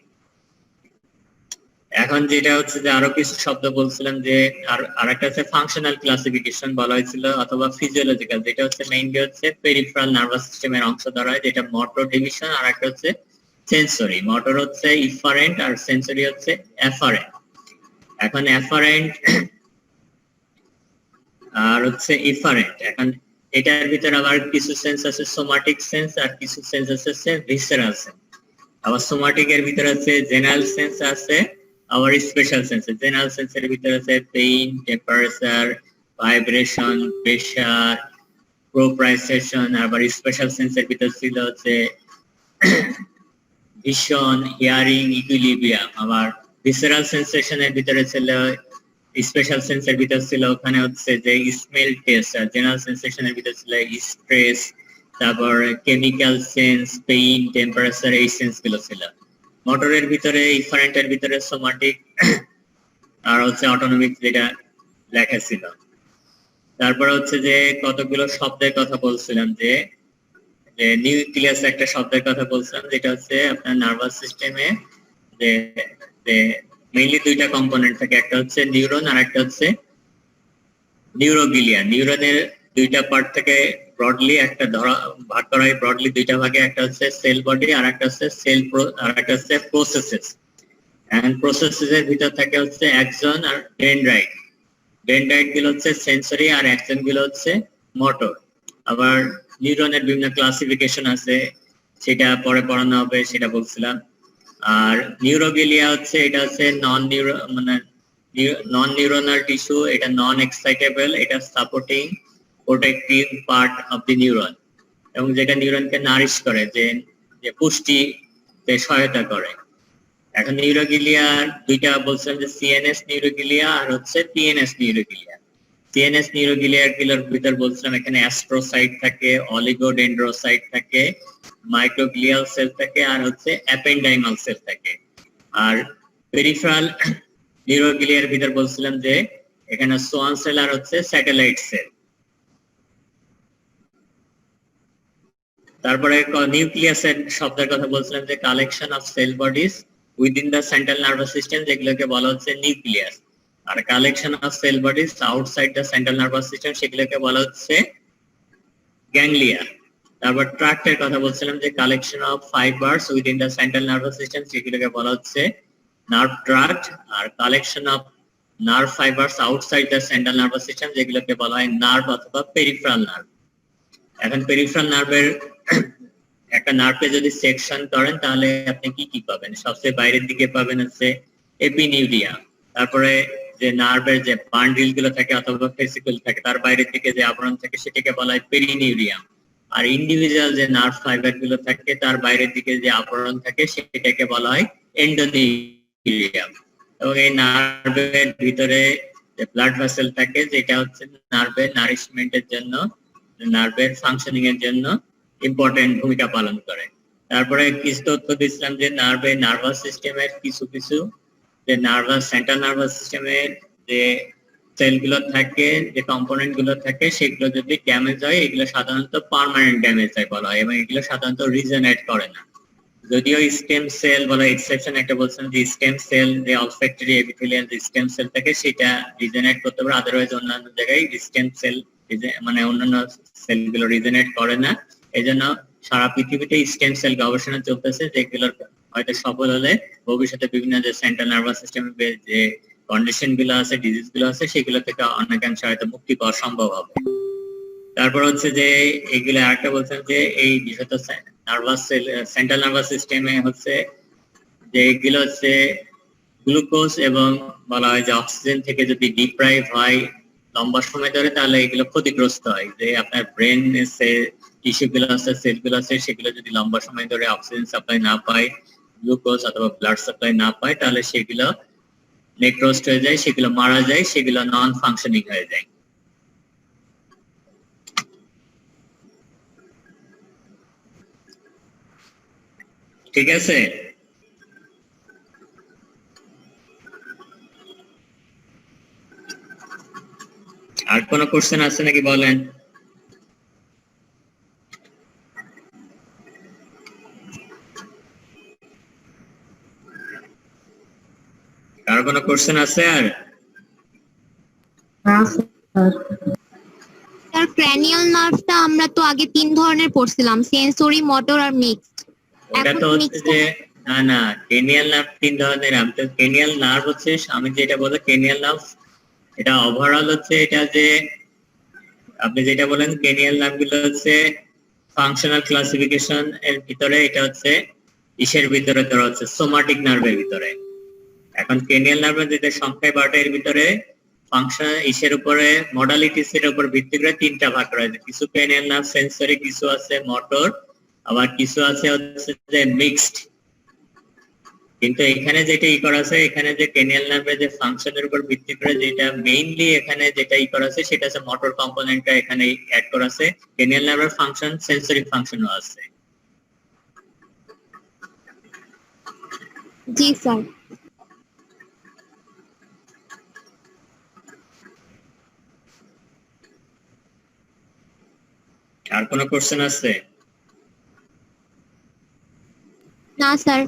এখন যেটা হচ্ছে যে আরো কিছু শব্দ বলছিলাম যে আর একটা হচ্ছে ফাংশনাল ক্লাসিফিকেশন বলা হয়েছিল অথবা ফিজিওলজিক্যাল, যেটা হচ্ছে মেইনলি হচ্ছে পেরিফেরাল নার্ভাস সিস্টেমের অংশ ধরা হয়, যেটা মোটর ডিভিশন, আর একটা হচ্ছে সেন্সরি। মোটর হচ্ছে ইফারেন্ট আর সেন্সরি হচ্ছে এফারেন্ট। এখন এফারেন্ট আর হচ্ছে ইফারেন্ট, এখন এটার ভিতরে আবার কিছু সেন্স আছে সোমাটিক সেন্স আর কিছু সেন্স আছে ভিসেরাল সেন্স। আবার সোমাটিক এর ভিতরে আছে জেনারেল সেন্স আছে, আবার স্পেশাল সেন্স। জেনারেল সেন্সের ভিতরে আছে পেইন, টেম্পারেচার, ভাইব্রেশন, প্রেসার, প্রোপ্রাইসেশন। আবার স্পেশাল সেন্সের ভিতরে ছিল হচ্ছে ভিশন, হিয়ারিং, ইকুইলিব্রিয়াম। আবার ভিসেরাল সেন্সেশনের ভিতরে ছিল, স্পেশাল সেন্সের ভিতরে ছিল ওখানে হচ্ছে যে স্মেল টেস্ট, আর জেনারেল সেন্সেশনের ভিতরে ছিল স্ট্রেস, তারপর কেমিক্যাল সেন্স, পেইন, টেম্পারেচার, এই সেন্স গুলো ছিল। মোটরের ভিতরে ইফারেন্টের ভিতরে সোমাটিক আর হচ্ছে অটোনমিক যেটা লেখা ছিল। তারপর হচ্ছে যে কতগুলো শব্দের কথা বলছিলাম, যে নিউক্লিয়াস একটা শব্দের কথা বলছিলাম, যেটা হচ্ছে আপনার নার্ভাস সিস্টেমে যে মেইনলি দুইটা কম্পোনেন্ট থাকে, একটা হচ্ছে নিউরন আর একটা হচ্ছে নিউরোগিলিয়া। নিউরনের দুইটা পার্ট থেকে ব্রডলি একটা ভাগ করা হয়, ব্রডলি দুইটা ভাগে, একটা হচ্ছে সেল বডি আর একটা হচ্ছে আর একটা হচ্ছে প্রসেসেস। এন্ড প্রসেসেস এর ভিতর থাকে হচ্ছে অ্যাক্সন আর ডেনড্রাইট। ডেনড্রাইট গুলো হচ্ছে সেন্সরি আর অ্যাক্সন গুলো হচ্ছে মোটর। আবার নিউরনের বিভিন্ন ক্লাসিফিকেশন আছে, সেটা পরে পড়ানো হবে, সেটা বলছিলাম। আর নিউরোগিলিয়া হচ্ছে এটা হচ্ছে নন নিউরোনাল টিস্যু, এটা নন এক্সাইটেবল, এটা supporting protective part of the neuron, এবং যেটা নিউরনকে নারিশ করে, যে পুষ্টি সহায়তা করে। এখন নিউরোগিলিয়ার দুইটা বলছিলাম, যে সিএনএস নিউরোগিলিয়া আর হচ্ছে পিএনএস নিউরোগিলিয়া। সিএনএস নিউরোগিলিয়ার গুলোর ভিতর বলছিলাম এখানে অ্যাস্ট্রোসাইট থাকে, অলিগোডেন্ড্রোসাইট থাকে, মাইক্রোগ্লিয়াল সেল থাকে, আর হচ্ছে অ্যাপেন্ডাইমাল সেল থাকে। আর পেরিফেরাল নিউরোগিলিয়ার ভিতর বলছিলাম যে এখানে সোয়ান সেল আর হচ্ছে স্যাটেলাইট সেল। তারপরে নিউক্লিয়াসের শব্দের কথা বলছিলাম, যে collection of cell bodies within the central nervous system, যেগুলোকে বলা হচ্ছে নিউক্লিয়াস। আর collection of cell bodies outside the central nervous system, সেগুলোকে বলা হচ্ছে গ্যাংলিয়া। তারপর ট্রাক্টের কথা বলছিলাম, যে collection of fibres within the central nervous system, সেগুলোকে বলা হচ্ছে নার্ভ ট্রাক্ট। আর collection of nerve fibres outside the central nervous system, যেগুলোকে বলা হয় নার্ভ অথবা পেরিফেরাল নার্ভ। এখন পেরিফেরাল নার্ভের একটা নার্ভকে যদি সেকশন করেন তাহলে আপনি কি কি পাবেন? সবচেয়ে বাইরের দিকে পাবেন হচ্ছে এপিনিউরিয়া। তারপরে যে নার্ভের যে বান্ডিল গুলো থাকে অথবা ফেসিকল থাকে, তার বাইরের দিকে যে আবরণ থাকে সেটাকে বলা হয় পেরিনিউরিয়াম। আর ইন্ডিভিজুয়াল যে নার্ভ ফাইবার গুলো থাকে তার বাইরের দিকে যে আবরণ থাকে সেটাকে বলা হয় এন্ডোনিউরিয়াম। এবং এই নার্ভের ভিতরে যে ব্লাড ভেসেল থাকে, যেটা হচ্ছে নার্ভের নারিশমেন্টের জন্য, নার্ভের ফাংশনিং এর জন্য ইম্পর্টেন্ট ভূমিকা পালন করে। তারপরে কিছু তথ্য দিচ্ছিলাম যে নার্ভাস সিস্টেমের কিছু যে সেন্ট্রাল নার্ভাস সিস্টেমের যে সেলগুলো থাকে, যে কম্পোনেন্ট গুলো থাকে, সেগুলো যদি ড্যামেজ হয় এগুলো সাধারণত পার্মানেন্ট ড্যামেজ হয় বলা হয়, এবং এগুলো সাধারণত রিজেনারেট করে না। যদিও স্টেম সেল বলা এক্সেপশন একটা বলছেন, যে স্টেম সেল যে অলফ্যাক্টরি এপিথেলিয়াল যে স্টেম সেল থাকে সেটা রিজেনারেট করতে পারে, আদারওয়াইজ অন্যান্য জায়গায় স্টেম সেল মানে অন্যান্য সেলগুলো রিজেনারেট করে না। এজন্য সারা পৃথিবীতে স্টেম সেল গবেষণা চলতেছে, যেগুলোর হয়তো সফল হলে ভবিষ্যতে বিভিন্ন যে সেন্ট্রাল নার্ভাস সিস্টেমের যে কন্ডিশন গুলো আছে, ডিজিজ গুলো আছে, সেগুলো থেকে অনেকাংশে হয়তো মুক্তি পাওয়া সম্ভব হবে। তারপর হচ্ছে যে এইগুলো আরেকটা বলছেন, যে এই বিশেষত সেন্ট্রাল নার্ভাস সিস্টেমে হচ্ছে যে এগুলো হচ্ছে গ্লুকোজ এবং বলা হয় যে অক্সিজেন থেকে যদি ডিপ্রাইভ হয় লম্বা সময় ধরে, তাহলে এগুলো ক্ষতিগ্রস্ত হয়। যে আপনার ব্রেন টিস্যু গুলো আছে, সেল গুলো আছে, সেগুলো যদি লম্বা সময় ধরে অক্সিজেন সাপ্লাই না পায়, গ্লুকোজ অথবা ব্লাড সাপ্লাই না পায়, তাহলে সেগুলো নেক্রোস্ট হয়ে যায়, সেগুলো মারা যায়, সেগুলো নন ফাংশনিং হয়ে যায়। ঠিক আছে? আর কোনো কোশ্চেন আছে নাকি বলেন? আর কোনো কোশ্চেন আছে আর? না স্যার। স্যার ক্র্যানিয়াল নার্ভটা আমরা তো আগে 3 ধরনের পড়ছিলাম, সেন্সরি, মোটর আর মিক্সড। ওটা তো হচ্ছে যে না ক্রেনিয়াল নার্ভ 3 ধরনের। আমি তো ক্রেনিয়াল নার্ভ হচ্ছে, আমি যেটা বলবো ক্রেনিয়াল নার্ভ, এটা ওভারঅল হচ্ছে এটা যে আপনি যেটা বলেন ক্রেনিয়াল নার্ভ গুলো হচ্ছে ফাংশনাল ক্লাসিফিকেশন এর ভিতরে, এটা হচ্ছে ইসের ভিতরে ধরা হচ্ছে সোমাটিক নার্ভের ভিতরে। এখন ক্রেনিয়াল নার্ভের যেটা সংখ্যায় 12টা, এর ভিতরে ফাংশন ইসের উপরে মডালিটিস এর উপর ভিত্তি করে 3টা ভাগ করা হয়েছে। কিছু ক্রেনিয়াল নার্ভ সেন্সরি, কিছু আছে মোটর, আবার কিছু আছে হচ্ছে যে মিক্সড। কিন্তু এখানে যেটা করা আছে, এখানে যে ক্রেনিয়াল নার্ভের যে ফাংশনের উপর ভিত্তি করে যেটা মেইনলি এখানে যেটা করা আছে সেটা হচ্ছে মোটর কম্পোনেন্টটা এখানে অ্যাড করা আছে। ক্রেনিয়াল নার্ভের ফাংশন সেন্সরি ফাংশনও আছে। জি স্যার। আর কোনো কোশ্চেন আছে? না স্যার।